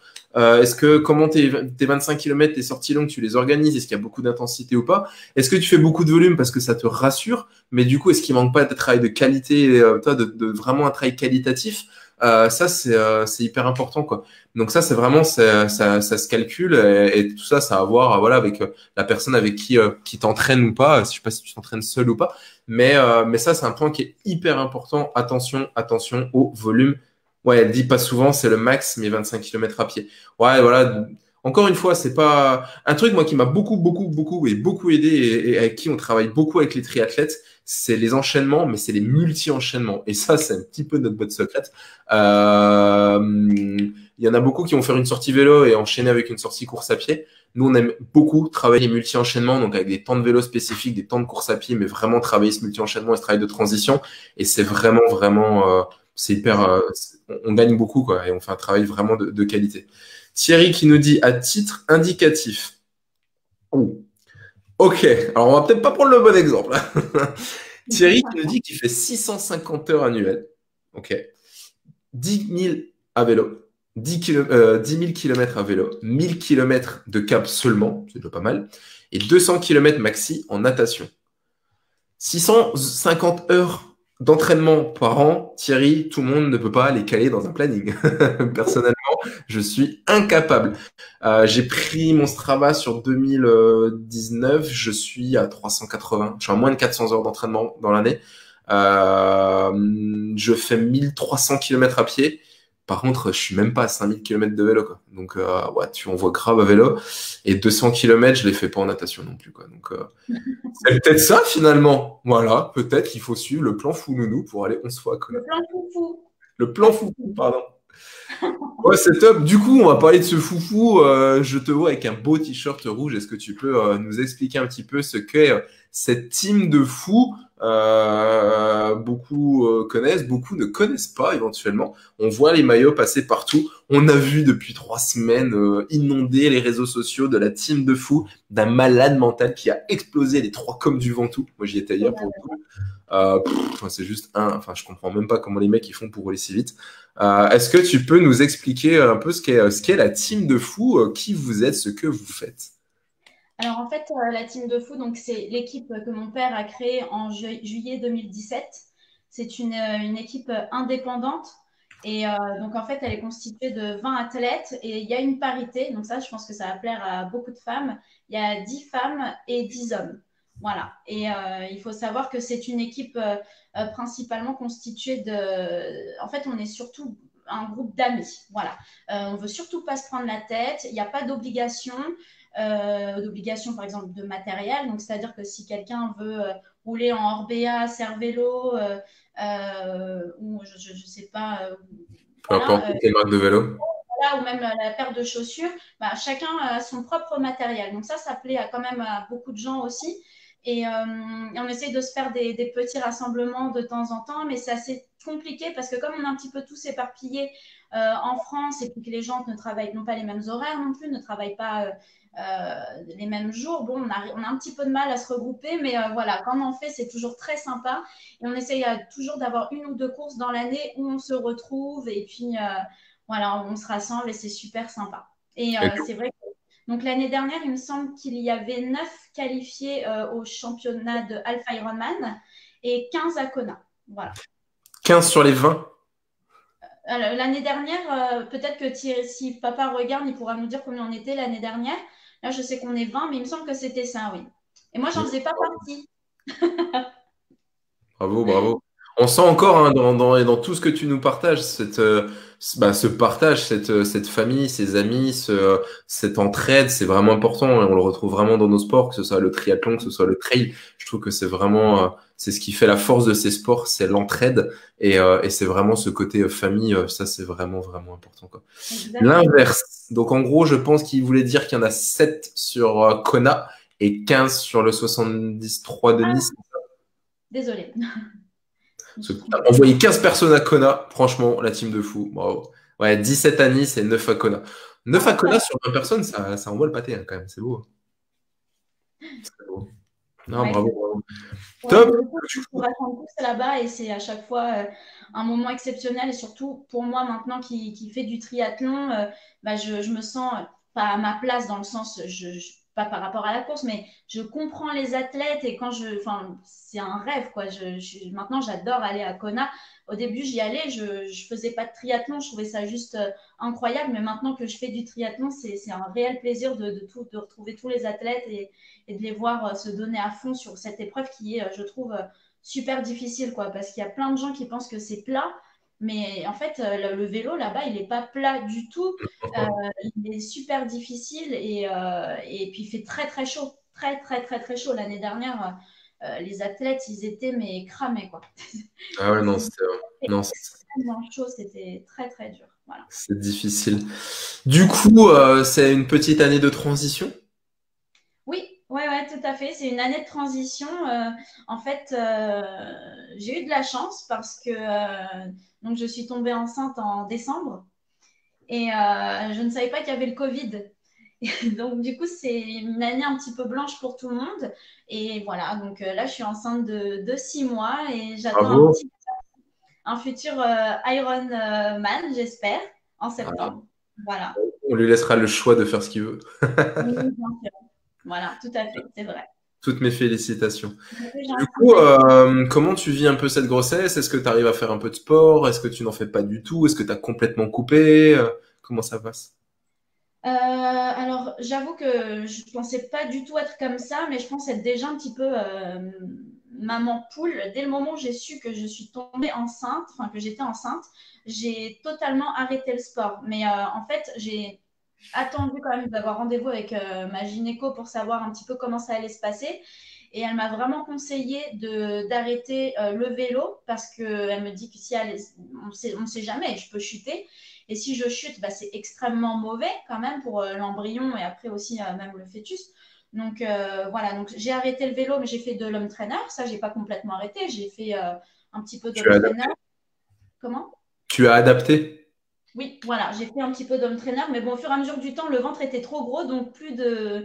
Comment tes 25 km, tes sorties longues, tu les organises? Est-ce qu'il y a beaucoup d'intensité ou pas? Est-ce que tu fais beaucoup de volume parce que ça te rassure? Mais du coup, est-ce qu'il manque pas de travail de qualité, toi, de vraiment un travail qualitatif? Ça, c'est hyper important, quoi. Donc ça, c'est vraiment, ça se calcule, et tout ça, ça a à voir, voilà, avec la personne avec qui t'entraîne ou pas. Je sais pas si tu t'entraînes seul ou pas, mais ça, c'est un point qui est hyper important. Attention au volume. Ouais, elle dit pas souvent, c'est le max, mais 25 km à pied. Ouais, voilà. Encore une fois, c'est pas un truc, moi, qui m'a beaucoup aidé, et avec qui on travaille beaucoup avec les triathlètes, c'est les enchaînements, mais c'est les multi-enchaînements. Et ça, c'est un petit peu notre botte secrète. Il y en a beaucoup qui vont faire une sortie vélo et enchaîner avec une sortie course à pied. Nous, on aime beaucoup travailler les multi-enchaînements, donc avec des temps de vélo spécifiques, des temps de course à pied, mais vraiment travailler ce multi-enchaînement et ce travail de transition. Et c'est vraiment, c'est hyper, on gagne beaucoup, quoi, et on fait un travail vraiment de qualité. Thierry qui nous dit à titre indicatif. Oh. Ok, alors on va peut-être pas prendre le bon exemple. Thierry qui nous dit qu'il fait 650 heures annuelles. Ok. 10 000 à vélo, 10 000 km à vélo, 1000 km de cap seulement, c'est déjà pas mal, et 200 km maxi en natation. 650 heures d'entraînement par an, Thierry, tout le monde ne peut pas les caler dans un planning. Personnellement, je suis incapable. J'ai pris mon Strava sur 2019, je suis à 380, je suis à moins de 400 heures d'entraînement dans l'année. Je fais 1300 km à pied. Par contre, je suis même pas à 5000 km de vélo, quoi. Donc, ouais, tu envoies grave à vélo. Et 200 km, je les fais pas en natation non plus, quoi. Donc, c'est peut-être ça, finalement. Voilà, peut-être qu'il faut suivre le plan Foulounou pour aller 11 fois à Kona. Le plan foufou. Le plan Foufou, pardon. Ouais, c'est top. Du coup, on va parler de ce foufou. Je te vois avec un beau t-shirt rouge. Est-ce que tu peux nous expliquer un petit peu ce qu'est cette team de fous? Beaucoup connaissent, beaucoup ne connaissent pas éventuellement. On voit les maillots passer partout. On a vu depuis 3 semaines inonder les réseaux sociaux de la team de fous, d'un malade mental qui a explosé les trois comme du Ventoux. Moi, j'y étais hier pour le coup. C'est juste enfin, je comprends même pas comment les mecs ils font pour rouler si vite. Est-ce que tu peux nous expliquer un peu ce qu'est la team de fous, qui vous êtes, ce que vous faites? Alors en fait, la team de fou, donc c'est l'équipe que mon père a créée en juillet 2017. C'est une équipe indépendante. Et donc en fait, elle est constituée de 20 athlètes et il y a une parité. Donc ça, je pense que ça va plaire à beaucoup de femmes. Il y a 10 femmes et 10 hommes. Voilà. Et il faut savoir que c'est une équipe principalement constituée de... En fait, on est surtout un groupe d'amis. Voilà. On veut surtout pas se prendre la tête. Il n'y a pas d'obligation. Par exemple de matériel, donc c'est-à-dire que si quelqu'un veut rouler en Orbea, Cervélo ou je sais pas Peu importe quelle marque de vélo. voilà, ou même la paire de chaussures, bah, chacun a son propre matériel, donc ça plaît quand même à beaucoup de gens aussi. Et on essaye de se faire des petits rassemblements de temps en temps, mais c'est assez compliqué parce que comme on est un petit peu tous éparpillés en France et puis que les gens n'ont pas les mêmes horaires non plus, ne travaillent pas les mêmes jours, bon, on a un petit peu de mal à se regrouper, mais voilà, quand on en fait, c'est toujours très sympa. Et on essaye toujours d'avoir une ou deux courses dans l'année où on se retrouve et puis voilà, on se rassemble et c'est super sympa. Et Et c'est vrai que donc l'année dernière, il me semble qu'il y avait 9 qualifiés au championnat de Alpha Ironman et 15 à Kona. Voilà. 15 sur les 20. L'année dernière, peut-être que si papa regarde, il pourra nous dire combien on était l'année dernière. Là, je sais qu'on est 20, mais il me semble que c'était ça, oui. Et moi, j'en faisais pas partie. Bravo, bravo. On sent encore hein, dans tout ce que tu nous partages, ce partage, cette famille, ces amis, cette entraide, c'est vraiment important. Et on le retrouve vraiment dans nos sports, que ce soit le triathlon, que ce soit le trail. Je trouve que c'est vraiment, c'est ce qui fait la force de ces sports, c'est l'entraide. Et c'est vraiment ce côté famille, ça c'est vraiment, vraiment important, quoi. Exactement. L'inverse. Donc en gros, je pense qu'il voulait dire qu'il y en a 7 sur Kona et 15 sur le 73 de Nice. Désolée. Envoyer 15 personnes à Kona, franchement, la team de fou. Bravo. Ouais, 17 à Nice et 9 à Kona. 9 à Kona sur 20 personnes, ça envoie le pâté hein, quand même. C'est beau. C'est beau. Non, Ouais, bravo, bravo. ouais, Top. pour le coup, on se rassemble tous là-bas et c'est à chaque fois un moment exceptionnel. Et surtout, pour moi, maintenant qui fait du triathlon, bah, je me sens pas à ma place dans le sens, pas par rapport à la course, mais je comprends les athlètes et enfin, c'est un rêve, quoi. Maintenant, j'adore aller à Kona. Au début, j'y allais, je faisais pas de triathlon, je trouvais ça juste incroyable. Mais maintenant que je fais du triathlon, c'est un réel plaisir de retrouver tous les athlètes et de les voir se donner à fond sur cette épreuve qui est, je trouve, super difficile, quoi, parce qu'il y a plein de gens qui pensent que c'est plat, mais en fait, le vélo là-bas, il n'est pas plat du tout. Euh, il est super difficile et puis il fait très très chaud, très très très très chaud. L'année dernière, les athlètes, ils étaient mais cramés, quoi. Ah ouais, non, C'était non, extrêmement chaud, c'était très très dur. Voilà. c'est difficile. Du coup, c'est une petite année de transition. Oui, ouais, ouais, tout à fait. C'est une année de transition. En fait, j'ai eu de la chance parce que donc je suis tombée enceinte en décembre et je ne savais pas qu'il y avait le Covid. Donc, du coup, c'est une année un petit peu blanche pour tout le monde. Et voilà, donc là, je suis enceinte de 6 mois et j'attends Bravo. un futur Iron Man, j'espère, en Ah, septembre. Voilà. On lui laissera le choix de faire ce qu'il veut. Oui, bien sûr. Voilà, tout à fait, c'est vrai. Toutes mes félicitations. C'est Du gentil, coup, merci. comment tu vis un peu cette grossesse? Est-ce que tu arrives à faire un peu de sport? Est-ce que tu n'en fais pas du tout? Est-ce que tu as complètement coupé? Comment ça passe? Alors, j'avoue que je ne pensais pas du tout être comme ça, mais je pense être déjà un petit peu maman poule. Dès le moment où j'ai su que je suis tombée enceinte, enfin que j'étais enceinte, j'ai totalement arrêté le sport. Mais en fait, j'ai attendu quand même d'avoir rendez-vous avec ma gynéco pour savoir un petit peu comment ça allait se passer. Et elle m'a vraiment conseillé d'arrêter le vélo parce qu'elle me dit que si elle, on ne sait jamais, je peux chuter. Et si je chute, bah, c'est extrêmement mauvais quand même pour l'embryon et après aussi même le fœtus. Donc voilà, donc j'ai arrêté le vélo, mais j'ai fait de l'home trainer. Ça, j'ai pas complètement arrêté. J'ai fait un petit peu Tu d'home as trainer. adapté? Comment? Tu as adapté? Oui, voilà, j'ai fait un petit peu d'home trainer, mais bon, au fur et à mesure du temps, le ventre était trop gros, donc plus de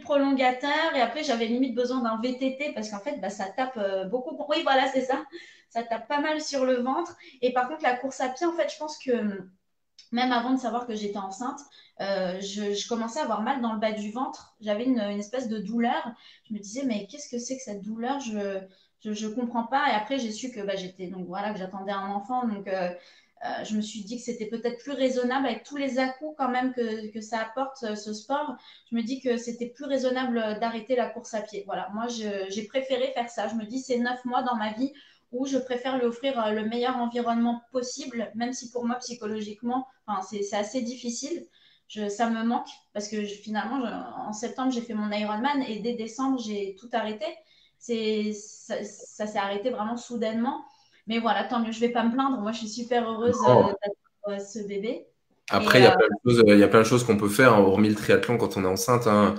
prolongateur. Et après, j'avais limite besoin d'un VTT parce qu'en fait, bah, ça tape beaucoup. Oui, voilà, c'est ça. Ça tape pas mal sur le ventre. Et par contre, la course à pied, en fait, je pense que même avant de savoir que j'étais enceinte, je commençais à avoir mal dans le bas du ventre. J'avais une espèce de douleur. Je me disais, mais qu'est-ce que c'est que cette douleur? Je comprends pas. Et après, j'ai su que bah, donc voilà, que j'attendais un enfant. Donc, je me suis dit que c'était peut-être plus raisonnable avec tous les à-coups quand même que ça apporte ce sport. Je me dis que c'était plus raisonnable d'arrêter la course à pied. Voilà, moi, j'ai préféré faire ça. Je me dis, c'est 9 mois dans ma vie où je préfère lui offrir le meilleur environnement possible, même si pour moi, psychologiquement, enfin, c'est assez difficile. Ça me manque parce que finalement, en septembre, j'ai fait mon Ironman et dès décembre, j'ai tout arrêté. Ça s'est arrêté vraiment soudainement. Mais voilà, tant mieux, je ne vais pas me plaindre. Moi, je suis super heureuse Non. d'avoir ce bébé. Et Après, il y a plein de choses qu'on peut faire, hein, hormis le triathlon quand on est enceinte, hein.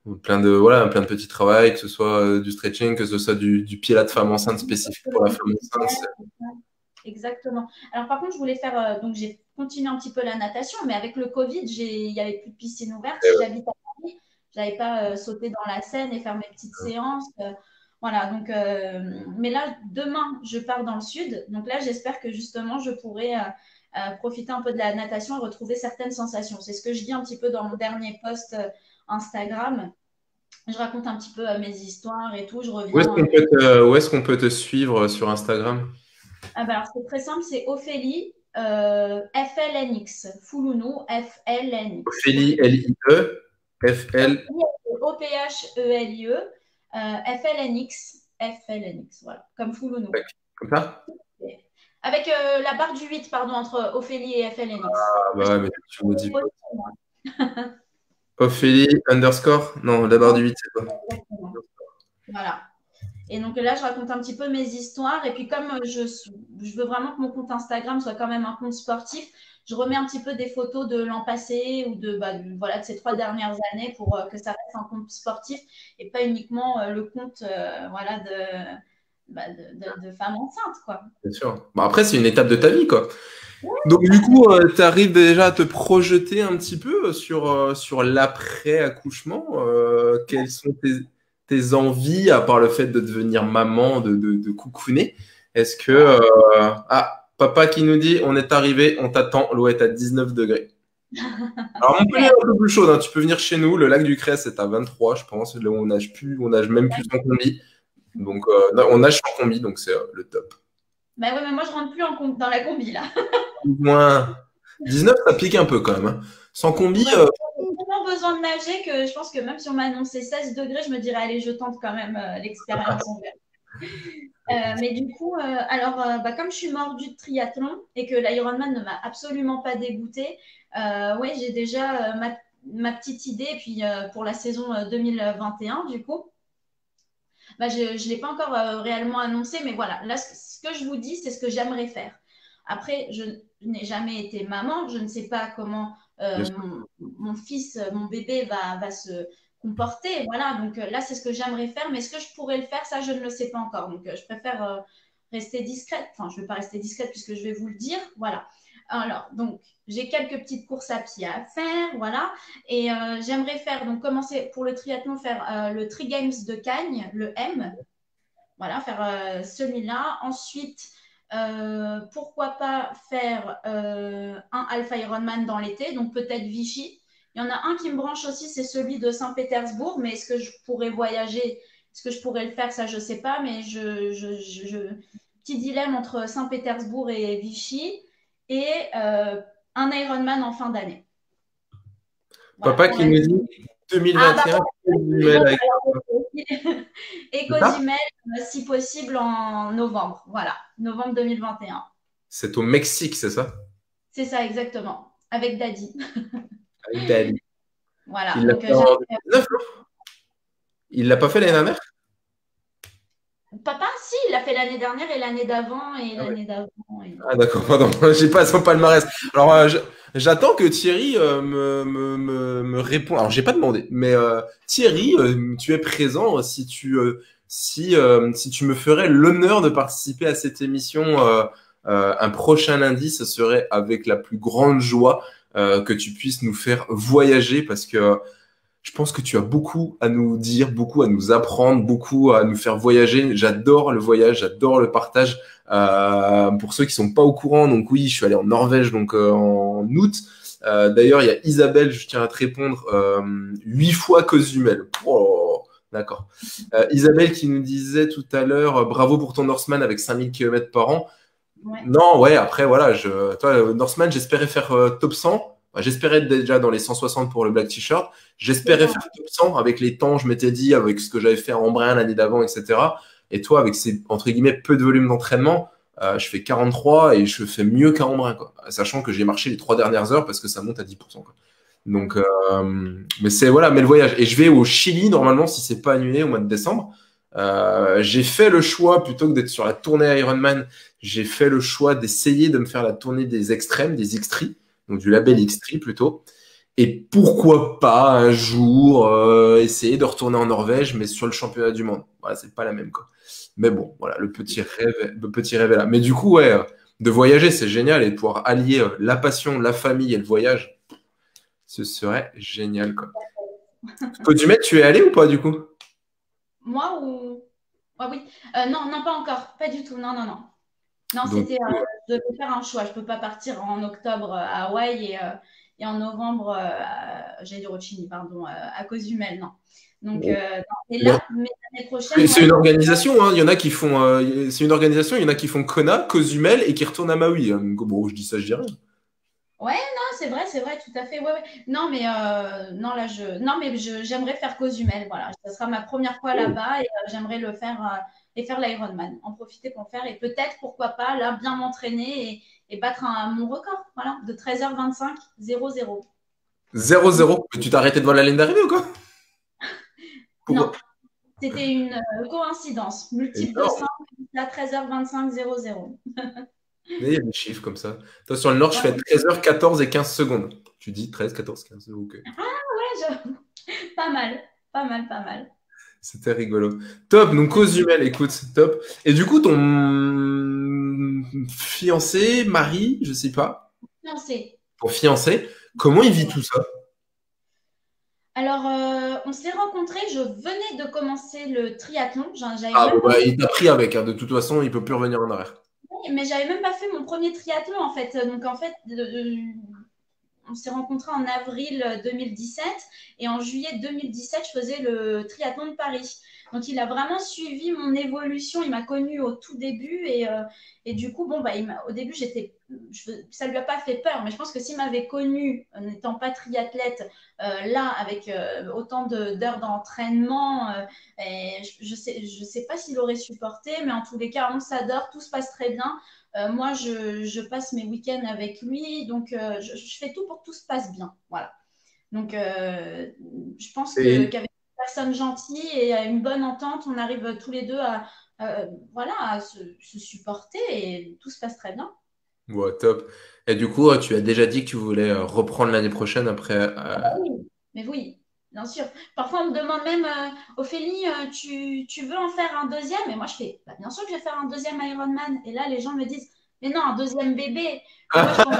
Voilà, plein de petits travaux, que ce soit du stretching, que ce soit du pied de femme enceinte spécifique pour la femme enceinte. exactement. Alors par contre, je voulais faire, donc j'ai continué un petit peu la natation, mais avec le Covid, il n'y avait plus de piscine ouverte. J'habite à Paris, je n'avais pas sauté dans la Seine et faire mes petites séances. Voilà, donc, mais là, demain, je pars dans le sud. Donc là, j'espère que justement, je pourrai profiter un peu de la natation et retrouver certaines sensations. C'est ce que je dis un petit peu dans mon dernier post Instagram. Je raconte un petit peu mes histoires et tout. Je reviens. Où est-ce qu'on peut te suivre sur Instagram? Ah bah alors c'est très simple, c'est Ophélie FLNX, Foulounou FLNX. Ophélie, L-I-E, F-L. Ophélie, OPHELIE, FLNX, FLNX, voilà, comme Foulounou. Comme ça? Avec la barre du 8, pardon, entre Ophélie et FLNX. Ah bah ouais, mais tu me dis pas. Moi. Ophélie underscore? Non, la barre du 8, c'est quoi? Voilà. Et donc là, je raconte un petit peu mes histoires. Et puis comme je veux vraiment que mon compte Instagram soit quand même un compte sportif, je remets un petit peu des photos de l'an passé ou voilà, de ces 3 dernières années pour que ça reste un compte sportif et pas uniquement le compte voilà, de femmes enceintes. Quoi. Bien sûr. Bah après, c'est une étape de ta vie, quoi. Donc du coup, tu arrives déjà à te projeter un petit peu sur l'après-accouchement. Quelles sont tes envies, à part le fait de devenir maman, de coucouner? Est-ce que... Ah, papa qui nous dit, on est arrivé, on t'attend, l'eau est à 19 degrés. Alors Montpellier est un peu plus chaud, hein. Tu peux venir chez nous, le lac du Crest est à 23, je pense, là où on nage même plus sans combi. Donc on nage sans combi, donc c'est le top. Bah ouais, mais moi, je rentre plus dans la combi là. Moins 19, ça pique un peu quand même, hein. Sans combi, Ouais, j'ai tellement besoin de nager que je pense que même si on m'a annoncé 16 degrés, je me dirais, allez, je tente quand même l'expérience. On verra. Mais du coup, alors, bah, comme je suis mordue de triathlon et que l'Ironman ne m'a absolument pas dégoûtée, ouais, j'ai déjà ma petite idée. Et puis, pour la saison 2021, du coup, bah, je ne l'ai pas encore réellement annoncé, mais voilà, là, ce que je vous dis, c'est ce que j'aimerais faire. Après, je n'ai jamais été maman, je ne sais pas comment bien sûr. mon fils, mon bébé va se comporter. Voilà, donc là, c'est ce que j'aimerais faire, mais est-ce que je pourrais le faire, ça, je ne le sais pas encore. Donc, je préfère rester discrète. Enfin, je ne vais pas rester discrète puisque je vais vous le dire. Voilà. Alors, donc, j'ai quelques petites courses à pied à faire, voilà. Et j'aimerais faire, donc commencer pour le triathlon, faire le Tri Games de Cagnes, le M. Voilà, faire celui-là. Ensuite, Pourquoi pas faire un Alpha Ironman dans l'été, donc peut-être Vichy. Il y en a un qui me branche aussi, c'est celui de Saint-Pétersbourg, mais est-ce que je pourrais voyager, est-ce que je pourrais le faire, ça je ne sais pas, mais petit dilemme entre Saint-Pétersbourg et Vichy et un Ironman en fin d'année. Voilà, Papa qui nous dit ah, bah, 2021, bon, Cozumel avec... et C'est ça. Cozumel, si possible, en novembre. Voilà, novembre 2021. C'est au Mexique, c'est ça? C'est ça, exactement. Avec Daddy. Avec Dali. Voilà, Il l'a donc fait en 2019, non? Il l'a pas fait l'année dernière? papa, si, il l'a fait l'année dernière et l'année d'avant et Ah ouais. l'année d'avant. Ah d'accord, pardon, j'ai pas son palmarès. Alors j'attends que Thierry me réponde. Alors j'ai pas demandé, mais Thierry, tu es présent si tu me ferais l'honneur de participer à cette émission un prochain lundi, ce serait avec la plus grande joie que tu puisses nous faire voyager parce que je pense que tu as beaucoup à nous dire, beaucoup à nous apprendre, beaucoup à nous faire voyager. J'adore le voyage, j'adore le partage. Pour ceux qui sont pas au courant, donc oui, je suis allé en Norvège donc en août. D'ailleurs, il y a Isabelle, je tiens à te répondre, 8 fois Cozumel. Oh, d'accord. Isabelle qui nous disait tout à l'heure, bravo pour ton Norseman avec 5000 km par an. Ouais. Non, ouais, après, voilà, toi, Norseman, j'espérais faire top 100. J'espérais être déjà dans les 160 pour le Black T-shirt. J'espérais faire top 100 avec les temps, je m'étais dit, avec ce que j'avais fait en Embrun l'année d'avant, etc. Et toi, avec ces, entre guillemets, peu de volume d'entraînement, je fais 43 et je fais mieux qu'à Embrun, quoi. Sachant que j'ai marché les 3 dernières heures parce que ça monte à 10%, quoi. Donc, mais c'est, voilà, mais le voyage. Et je vais au Chili, normalement, si c'est pas annulé au mois de décembre. J'ai fait le choix, plutôt que d'être sur la tournée Ironman, j'ai fait le choix d'essayer de me faire la tournée des extrêmes, des X-Tri, donc du label X-Tri plutôt. Et pourquoi pas un jour essayer de retourner en Norvège, mais sur le championnat du monde. Voilà, c'est pas la même quoi. Mais bon, voilà, le petit rêve est là. Mais du coup, ouais, de voyager, c'est génial et de pouvoir allier la passion, la famille et le voyage, ce serait génial quoi. Cozumel, tu es allé ou pas du coup? Moi ou. Ah oui. Non, non, pas encore. Pas du tout. Non, non, non. Non, Donc, c'était. Je devais faire un choix. Je ne peux pas partir en octobre à Hawaï et en novembre, j'allais dire au Chili, pardon, à Cozumel. Non. Donc, non. Et bon. là, mais l'année prochaine, moi, C'est une je. organisation, hein. Il y en a qui font, c'est une organisation, il y en a qui font Kona, Cozumel et qui retournent à Maui, hein. Donc, bon, je dis ça, je dis rien. Ouais, non, c'est vrai, tout à fait. Ouais, ouais. Non, mais non, là, j'aimerais faire Cozumel. Voilà, ça sera ma première fois là-bas et j'aimerais le faire et faire l'Ironman. En profiter pour le faire et peut-être, pourquoi pas, là, bien m'entraîner et battre mon record. Voilà, de 13h25, 00. 0-0. Tu t'es arrêté devant la ligne d'arrivée ou quoi? Non, Pourquoi? c'était une coïncidence. Multiple de Énorme. 5, à 13h25, 00. Mais il y a des chiffres comme ça. Toi, sur le Nord, je fais 13h, 14 et 15 secondes. Tu dis 13, 14, 15. Ok. Ouais, pas mal, pas mal, pas mal. C'était rigolo. Top. Donc, Cozumel, écoute, top. Et du coup, ton fiancé, mari, je sais pas, Fiancé. ton fiancé, comment il vit tout ça? Alors, on s'est rencontrés, je venais de commencer le triathlon. J'avais Ah, bon, même pas bah, fait, il t'a pris avec, hein. De toute façon, il peut plus revenir en arrière. mais j'avais même pas fait mon premier triathlon en fait. Donc en fait, on s'est rencontrés en avril 2017 et en juillet 2017, je faisais le triathlon de Paris. Donc il a vraiment suivi mon évolution. Il m'a connue au tout début et du coup, bon, bah, au début, ça lui a pas fait peur, mais je pense que s'il m'avait connue n'étant pas triathlète, là, avec autant d'heures d'entraînement, je sais pas s'il aurait supporté, mais en tous les cas, on s'adore, tout se passe très bien. Moi, je passe mes week-ends avec lui, donc je fais tout pour que tout se passe bien. Voilà. Donc, je pense Et qu'avec une personne gentille et à une bonne entente, on arrive tous les deux voilà, à se supporter et tout se passe très bien. ouais, top. Et du coup, tu as déjà dit que tu voulais reprendre l'année prochaine après. Oui, mais oui, bien sûr. Parfois, on me demande même, Ophélie, tu veux en faire un deuxième? Et moi, je fais, bah, bien sûr que je vais faire un deuxième Ironman. Et là, les gens me disent, mais non, un deuxième bébé. Et moi, je pense,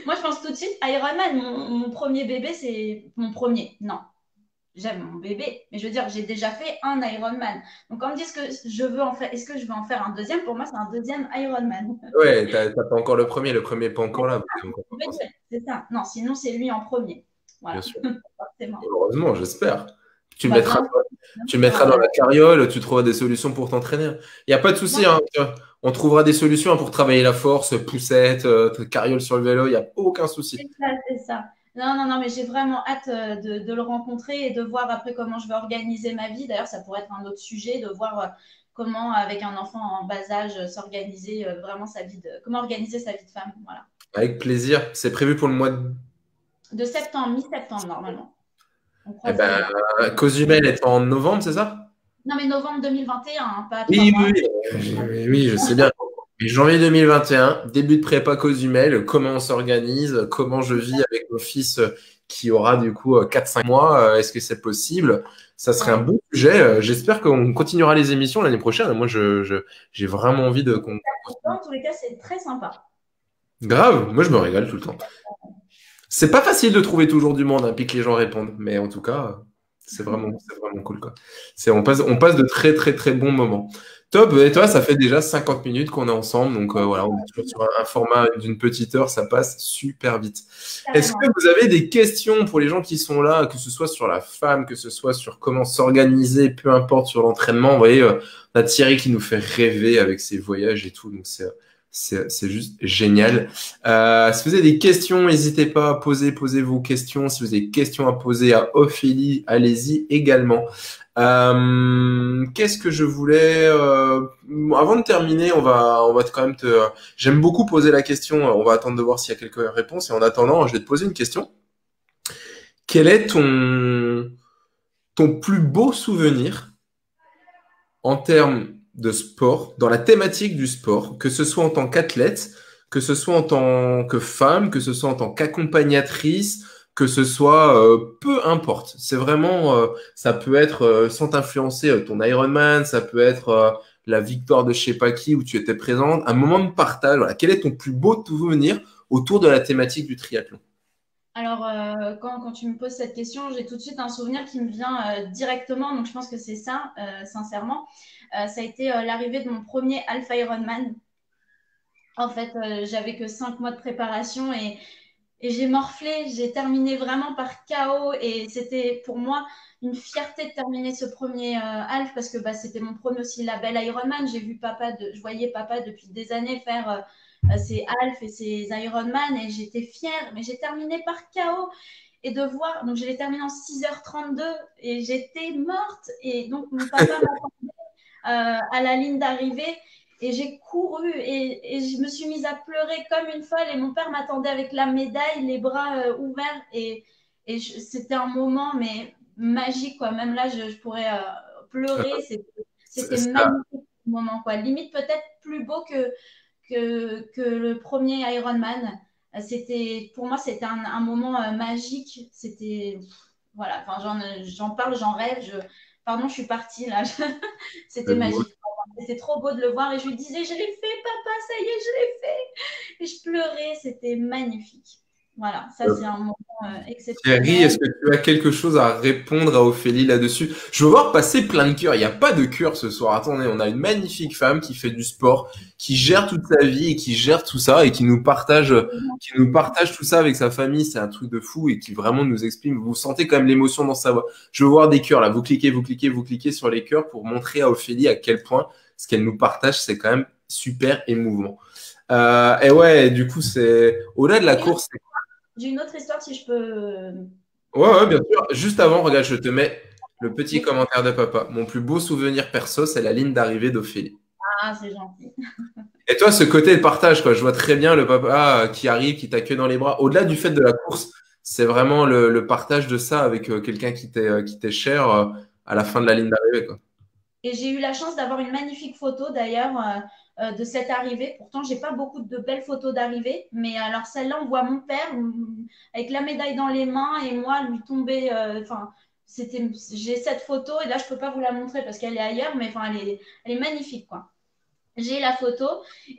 moi, je pense tout de suite, Ironman, mon premier bébé, c'est mon premier. Non. j'aime mon bébé, mais je veux dire, j'ai déjà fait un Ironman. Donc, quand on me dit ce que je veux en faire, est-ce que je veux en faire un deuxième? Pour moi, c'est un deuxième Ironman. Ouais, t'as pas encore le premier est pas encore là. Donc, encore pas forcément. C'est ça. Non, sinon, c'est lui en premier. Bien Voilà, sûr. forcément. Heureusement, j'espère. Tu le Bah, mettras, bien tu le sûr, mettras dans la carriole, tu trouveras des solutions pour t'entraîner. Il n'y a pas de souci, hein. On trouvera des solutions pour travailler la force, poussette, carriole sur le vélo, il n'y a aucun souci. c'est ça, c'est ça. Non, non, non, mais j'ai vraiment hâte de le rencontrer et de voir après comment je vais organiser ma vie. D'ailleurs, ça pourrait être un autre sujet, de voir comment, avec un enfant en bas âge, s'organiser vraiment sa vie comment organiser sa vie de femme. Voilà. Avec plaisir. C'est prévu pour le mois de. De septembre, mi-septembre, normalement. On Eh croise les ben, doigts. Cozumel est en novembre, c'est ça? Non, mais novembre 2021, hein, pas trois Oui, mois. oui, oui, je sais bien. Mais janvier 2021, début de prépa Cozumel, comment on s'organise, comment je vis avec mon fils qui aura du coup 4-5 mois, est-ce que c'est possible? Ça serait un Ouais. bon sujet. J'espère qu'on continuera les émissions l'année prochaine. Moi, j'ai vraiment envie de qu'on Dans continue. tous les cas, c'est très sympa. Grave, moi je me régale tout le temps. C'est pas facile de trouver toujours du monde, hein, puis que les gens répondent, mais en tout cas, c'est vraiment cool, quoi. On passe de très, très, très bons moments. Top, et toi, ça fait déjà 50 minutes qu'on est ensemble, donc voilà, on est toujours sur un format d'une petite heure, ça passe super vite. Est-ce que Carrément. vous avez des questions pour les gens qui sont là, que ce soit sur la femme, que ce soit sur comment s'organiser, peu importe sur l'entraînement? Vous voyez, on a Thierry qui nous fait rêver avec ses voyages et tout, donc c'est juste génial. Si vous avez des questions, n'hésitez pas à posez vos questions. Si vous avez des questions à poser à Ophélie, allez-y également. Qu'est-ce que je voulais avant de terminer, on va quand même te. J'aime beaucoup poser la question. On va attendre de voir s'il y a quelques réponses. Et en attendant, je vais te poser une question. Quel est ton plus beau souvenir en termes de sport, dans la thématique du sport, que ce soit en tant qu'athlète, que ce soit en tant que femme, que ce soit en tant qu'accompagnatrice, que ce soit peu importe. C'est vraiment, ça peut être sans t'influencer ton Ironman, ça peut être la victoire de je sais pas qui où tu étais présente, un moment de partage. Voilà. Quel est ton plus beau souvenir autour de la thématique du triathlon? Alors, quand tu me poses cette question, j'ai tout de suite un souvenir qui me vient directement. Donc, je pense que c'est ça, sincèrement. Ça a été l'arrivée de mon premier Alpha Ironman. En fait, j'avais que 5 mois de préparation et j'ai morflé. J'ai terminé vraiment par chaos et c'était pour moi une fierté de terminer ce premier Alpha parce que bah, c'était mon premier aussi label Ironman. Je voyais papa depuis des années faire ses Alpha et ses Ironman et j'étais fière, mais j'ai terminé par chaos et de voir, donc je l'ai terminé en 6h32 et j'étais morte et donc mon papa m'attendait à la ligne d'arrivée et j'ai couru et je me suis mise à pleurer comme une folle et mon père m'attendait avec la médaille, les bras ouverts et c'était un moment mais magique quoi. Même là, je pourrais pleurer. C'était Ça, magnifique ce moment quoi. Limite peut-être plus beau que le premier Ironman. Pour moi, c'était un moment magique. C'était, voilà, enfin, j'en parle, j'en rêve. Pardon, je suis partie là. C'était c'est beau. magique. C'était trop beau de le voir et je lui disais, je l'ai fait, papa, ça y est, je l'ai fait. Et je pleurais, c'était magnifique. Voilà, ça c'est un moment Thierry, exceptionnel. est-ce que tu as quelque chose à répondre à Ophélie là-dessus? Je veux voir passer plein de cœurs. Il n'y a pas de cœur ce soir. Attendez, on a une magnifique femme qui fait du sport, qui gère toute sa vie et qui gère tout ça et qui nous partage tout ça avec sa famille. C'est un truc de fou et qui vraiment nous exprime. Vous sentez quand même l'émotion dans sa voix. Je veux voir des cœurs là. Vous cliquez, vous cliquez, vous cliquez sur les cœurs pour montrer à Ophélie à quel point ce qu'elle nous partage, c'est quand même super émouvant. Et ouais, du coup, c'est au-delà de la course. J'ai une autre histoire si je peux. Ouais, ouais, bien sûr. Juste avant, regarde, je te mets le petit commentaire de papa. Mon plus beau souvenir perso, c'est la ligne d'arrivée d'Ophélie. Ah, c'est gentil. Et toi, ce côté de partage, quoi. Je vois très bien le papa qui arrive, qui t'accueille dans les bras. Au-delà du fait de la course, c'est vraiment le partage de ça avec quelqu'un qui t'est cher à la fin de la ligne d'arrivée, quoi. Et j'ai eu la chance d'avoir une magnifique photo d'ailleurs de cette arrivée. Pourtant, j'ai pas beaucoup de belles photos d'arrivée, mais alors celle-là, on voit mon père avec la médaille dans les mains et moi lui tomber. Enfin, j'ai cette photo et là, je peux pas vous la montrer parce qu'elle est ailleurs, mais enfin, elle est magnifique quoi. J'ai la photo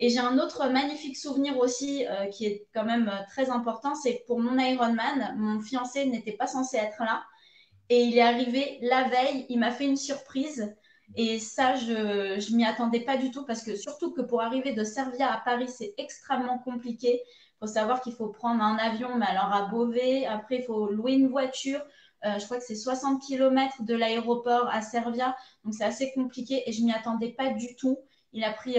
et j'ai un autre magnifique souvenir aussi qui est quand même très important. C'est pour mon Ironman. Mon fiancé n'était pas censé être là. Et il est arrivé la veille, il m'a fait une surprise. Et ça, je ne m'y attendais pas du tout parce que surtout que pour arriver de Servia à Paris, c'est extrêmement compliqué. Il faut savoir qu'il faut prendre un avion, mais alors à Beauvais. Après, il faut louer une voiture. Je crois que c'est 60 km de l'aéroport à Servia. Donc, c'est assez compliqué et je ne m'y attendais pas du tout. Il a pris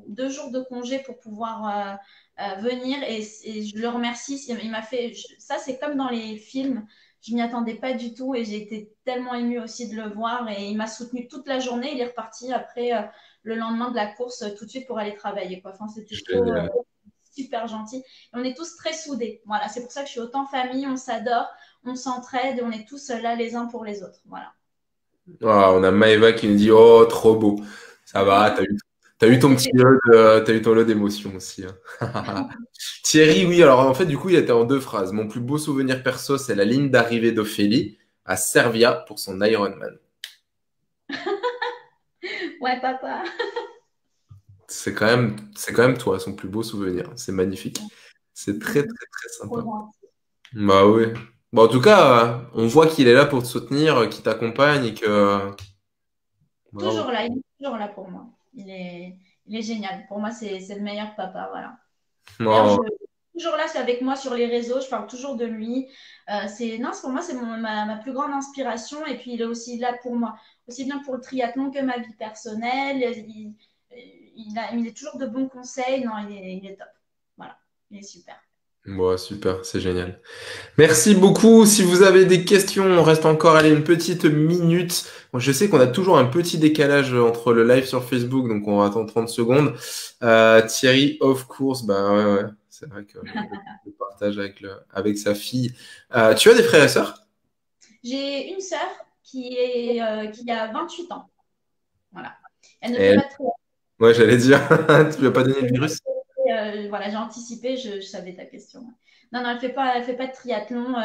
2 jours de congé pour pouvoir venir et je le remercie. Il m'a fait ça, c'est comme dans les films. Je m'y attendais pas du tout et j'ai été tellement émue aussi de le voir et il m'a soutenu toute la journée. Il est reparti après le lendemain de la course tout de suite pour aller travailler. Quoi. Enfin, c'était trop super gentil. Et on est tous très soudés. Voilà, c'est pour ça que je suis autant famille. On s'adore, on s'entraide et on est tous là les uns pour les autres. Voilà. Ah, on a Maëva qui nous dit oh trop beau. Ça va, t'as eu ton petit lot t'as eu ton lot d'émotions aussi. Hein. Thierry, oui, alors en fait du coup il était en 2 phrases. Mon plus beau souvenir perso, c'est la ligne d'arrivée d'Ophélie à Servia pour son Ironman. Ouais, papa. C'est quand même toi, son plus beau souvenir. C'est magnifique. C'est très, très, très sympa. Bah oui. Bon, en tout cas, on voit qu'il est là pour te soutenir, qu'il t'accompagne et que. Bravo. Toujours là, il est toujours là pour moi. Il est génial. Pour moi, c'est le meilleur papa. Voilà. D'ailleurs, Oh, toujours là, c'est avec moi sur les réseaux. Je parle toujours de lui. Non, pour moi, c'est ma plus grande inspiration. Et puis, il est aussi là pour moi, aussi bien pour le triathlon que ma vie personnelle. Il est toujours de bons conseils. Non, il est top. Voilà, il est super. bon, super, c'est génial. Merci beaucoup. Si vous avez des questions, on reste encore allez, une petite minute. Bon, je sais qu'on a toujours un petit décalage entre le live sur Facebook, donc on va attendre 30 secondes. Thierry, of course, bah ouais, ouais. C'est vrai que le partage avec sa fille. Tu as des frères et sœurs? J'ai une sœur qui a 28 ans. Voilà. Elle ne Et fait pas de triathlon. ouais, j'allais dire, tu lui as pas donné le virus? Voilà, j'ai anticipé, je savais ta question. Non, non, elle fait pas de triathlon.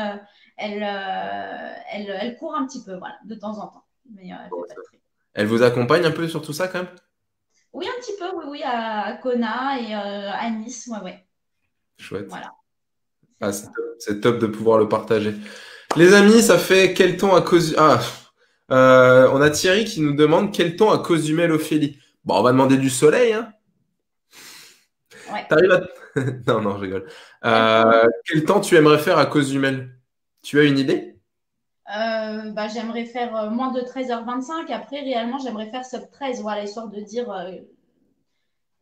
Elle court un petit peu, voilà, de temps en temps. Mais elle Bon, fait pas de triathlon. elle vous accompagne un peu sur tout ça quand même? Oui, un petit peu, oui, oui, à Kona et à Nice, ouais, ouais. Chouette. Voilà, c'est Ah, ça. c'est top de pouvoir le partager. Les amis, ça fait quel temps à cause... Ah, on a Thierry qui nous demande quel temps à Cozumel Ophélie. Bon, on va demander du soleil, hein. Ouais. T'arrives à... Non, non, je rigole. Quel temps tu aimerais faire à Cozumel? Tu as une idée? Bah, j'aimerais faire moins de 13h25. Après, réellement, j'aimerais faire sub 13, voilà, histoire de dire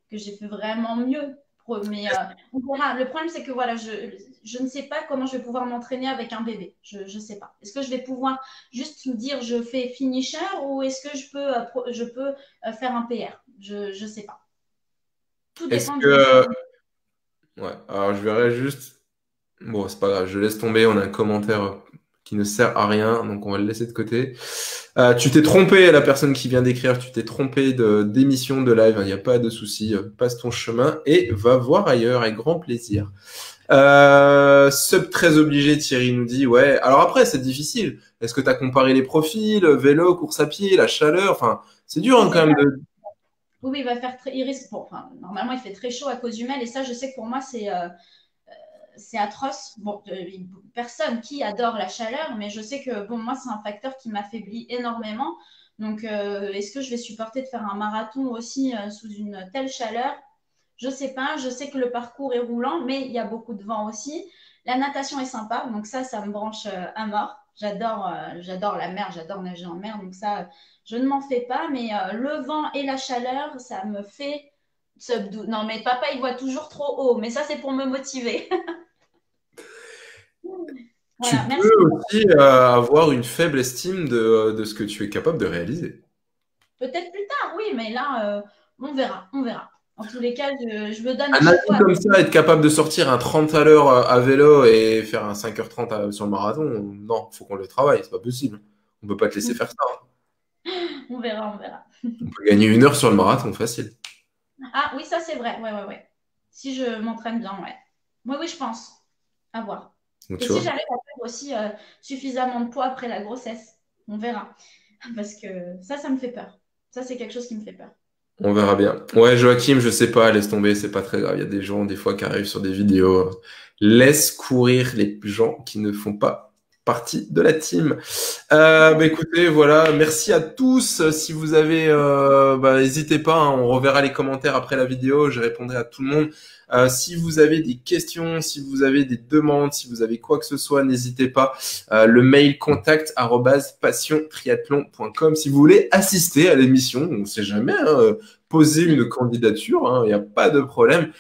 que j'ai fait vraiment mieux. Mais on verra. Le problème, c'est que voilà, je ne sais pas comment je vais pouvoir m'entraîner avec un bébé. Je ne sais pas. Est-ce que je vais pouvoir juste me dire je fais finisher ou est-ce que je peux faire un PR? Je ne sais pas. Tout Est-ce dépend du. que... Ouais, alors je verrai juste... Bon, c'est pas grave, je laisse tomber, on a un commentaire qui ne sert à rien, donc on va le laisser de côté. Tu t'es trompé, la personne qui vient d'écrire, tu t'es trompé d'émission de live, il n'y a pas de souci, passe ton chemin et va voir ailleurs avec grand plaisir. Sub très obligé, Thierry nous dit, ouais. Alors après, c'est difficile. Est-ce que tu as comparé les profils, vélo, course à pied, la chaleur, enfin, c'est dur hein, quand même de... Oui, oui, il va faire très. Il risque. Bon, enfin, normalement, il fait très chaud à cause du mail et ça, je sais que pour moi, c'est atroce. Bon, personne qui adore la chaleur, mais je sais que bon, moi, c'est un facteur qui m'affaiblit énormément. Donc, est-ce que je vais supporter de faire un marathon aussi sous une telle chaleur? Je sais pas. Je sais que le parcours est roulant, mais il y a beaucoup de vent aussi. La natation est sympa, donc ça me branche à mort. J'adore la mer, j'adore nager en mer, donc ça, je ne m'en fais pas. Mais le vent et la chaleur, ça me fait non, mais papa, il voit toujours trop haut, mais ça, c'est pour me motiver. Tu Voilà, peux merci. aussi avoir une faible estime de ce que tu es capable de réaliser. Peut-être plus tard, oui, mais là, on verra, on verra. En tous les cas, je me donne à Un chaque avis fois. comme ça, être capable de sortir un 30 à l'heure à vélo et faire un 5h30 sur le marathon, non, faut qu'on le travaille, c'est pas possible. On peut pas te laisser faire ça. Hein. On verra, on verra. On peut gagner 1 heure sur le marathon, facile. Ah oui, ça c'est vrai, ouais, ouais, ouais. Si je m'entraîne bien, ouais. Oui, oui, je pense. À voir. Donc Et tu si vois, j'arrive à perdre aussi suffisamment de poids après la grossesse, on verra. Parce que ça me fait peur. Ça, c'est quelque chose qui me fait peur. on verra bien. Ouais, Joachim, je sais pas, laisse tomber, c'est pas très grave. Il y a des gens, des fois, qui arrivent sur des vidéos. Laisse courir les gens qui ne font pas partie de la team. Écoutez, voilà, merci à tous. Si vous avez, n'hésitez pas, hein, on reverra les commentaires après la vidéo, je répondrai à tout le monde. Si vous avez des questions, si vous avez des demandes, si vous avez quoi que ce soit, n'hésitez pas. Le mail contact@passiontriathlon.com. Si vous voulez assister à l'émission, on ne sait jamais, hein, poser une candidature, hein, il n'y a pas de problème.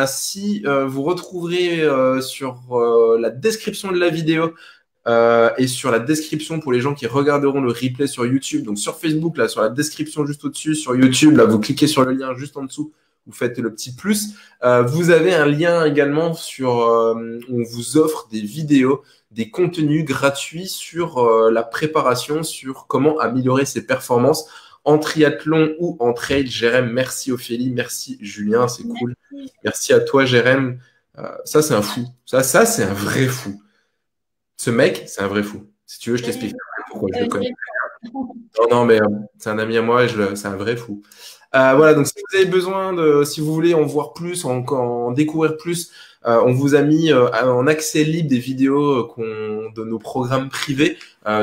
Si vous retrouverez sur la description de la vidéo et sur la description pour les gens qui regarderont le replay sur YouTube, donc sur Facebook, là, sur la description juste au-dessus, sur YouTube, là, vous cliquez sur le lien juste en dessous, vous faites le petit plus. Vous avez un lien également sur où on vous offre des vidéos, des contenus gratuits sur la préparation, sur comment améliorer ses performances en triathlon ou en trail. Jérém, merci Ophélie, merci Julien, c'est cool. Merci à toi Jérém. Ça, c'est un fou. Ça, c'est un vrai fou. Ce mec, c'est un vrai fou. Si tu veux, je t'explique pourquoi je le connais. Non, mais c'est un ami à moi, c'est un vrai fou. Voilà, donc si vous avez besoin si vous voulez en voir plus, en découvrir plus, on vous a mis en accès libre des vidéos de nos programmes privés,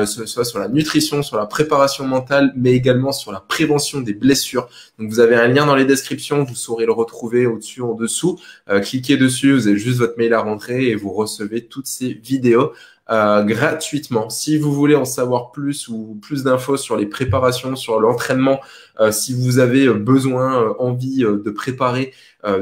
soit sur la nutrition, sur la préparation mentale, mais également sur la prévention des blessures. Donc vous avez un lien dans les descriptions, vous saurez le retrouver au-dessus, en dessous. Cliquez dessus, vous avez juste votre mail à rentrer et vous recevez toutes ces vidéos. Gratuitement. Si vous voulez en savoir plus ou plus d'infos sur les préparations, sur l'entraînement, si vous avez besoin, envie de préparer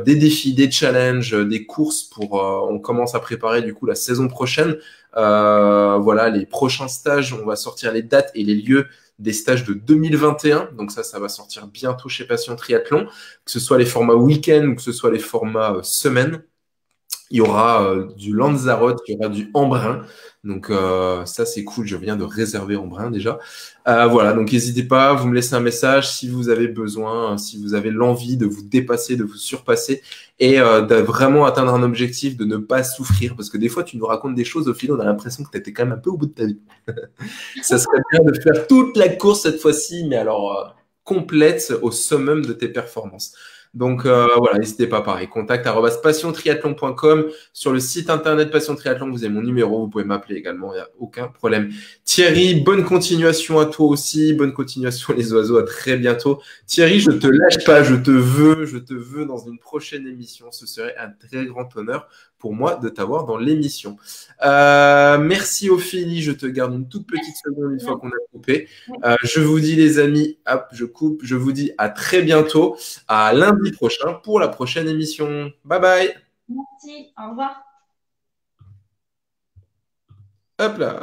des défis, des challenges, des courses on commence à préparer du coup la saison prochaine. Voilà, les prochains stages, on va sortir les dates et les lieux des stages de 2021. Donc ça va sortir bientôt chez Passion Triathlon, que ce soit les formats week-end ou que ce soit les formats semaine. Il y aura du Lanzarote, il y aura du Embrun. Donc ça, c'est cool. Je viens de réserver Embrun déjà. Voilà, donc n'hésitez pas, vous me laissez un message si vous avez besoin, si vous avez l'envie de vous dépasser, de vous surpasser et de vraiment atteindre un objectif, de ne pas souffrir. Parce que des fois, tu nous racontes des choses, au final, on a l'impression que tu étais quand même un peu au bout de ta vie. Ça serait bien de faire toute la course cette fois-ci, mais alors complète au summum de tes performances. Donc voilà, n'hésitez pas, pareil, contact@passiontriathlon.com. Sur le site internet Passion Triathlon, vous avez mon numéro, vous pouvez m'appeler également, il n'y a aucun problème. Thierry, bonne continuation à toi aussi, bonne continuation les oiseaux, à très bientôt. Thierry, je te lâche pas, je te veux dans une prochaine émission, ce serait un très grand honneur pour moi de t'avoir dans l'émission. Merci Ophélie, je te garde une toute petite seconde une fois qu'on a coupé. Je vous dis les amis, hop, je coupe, je vous dis à très bientôt, à lundi prochain pour la prochaine émission. Bye bye. Merci, au revoir. Hop là.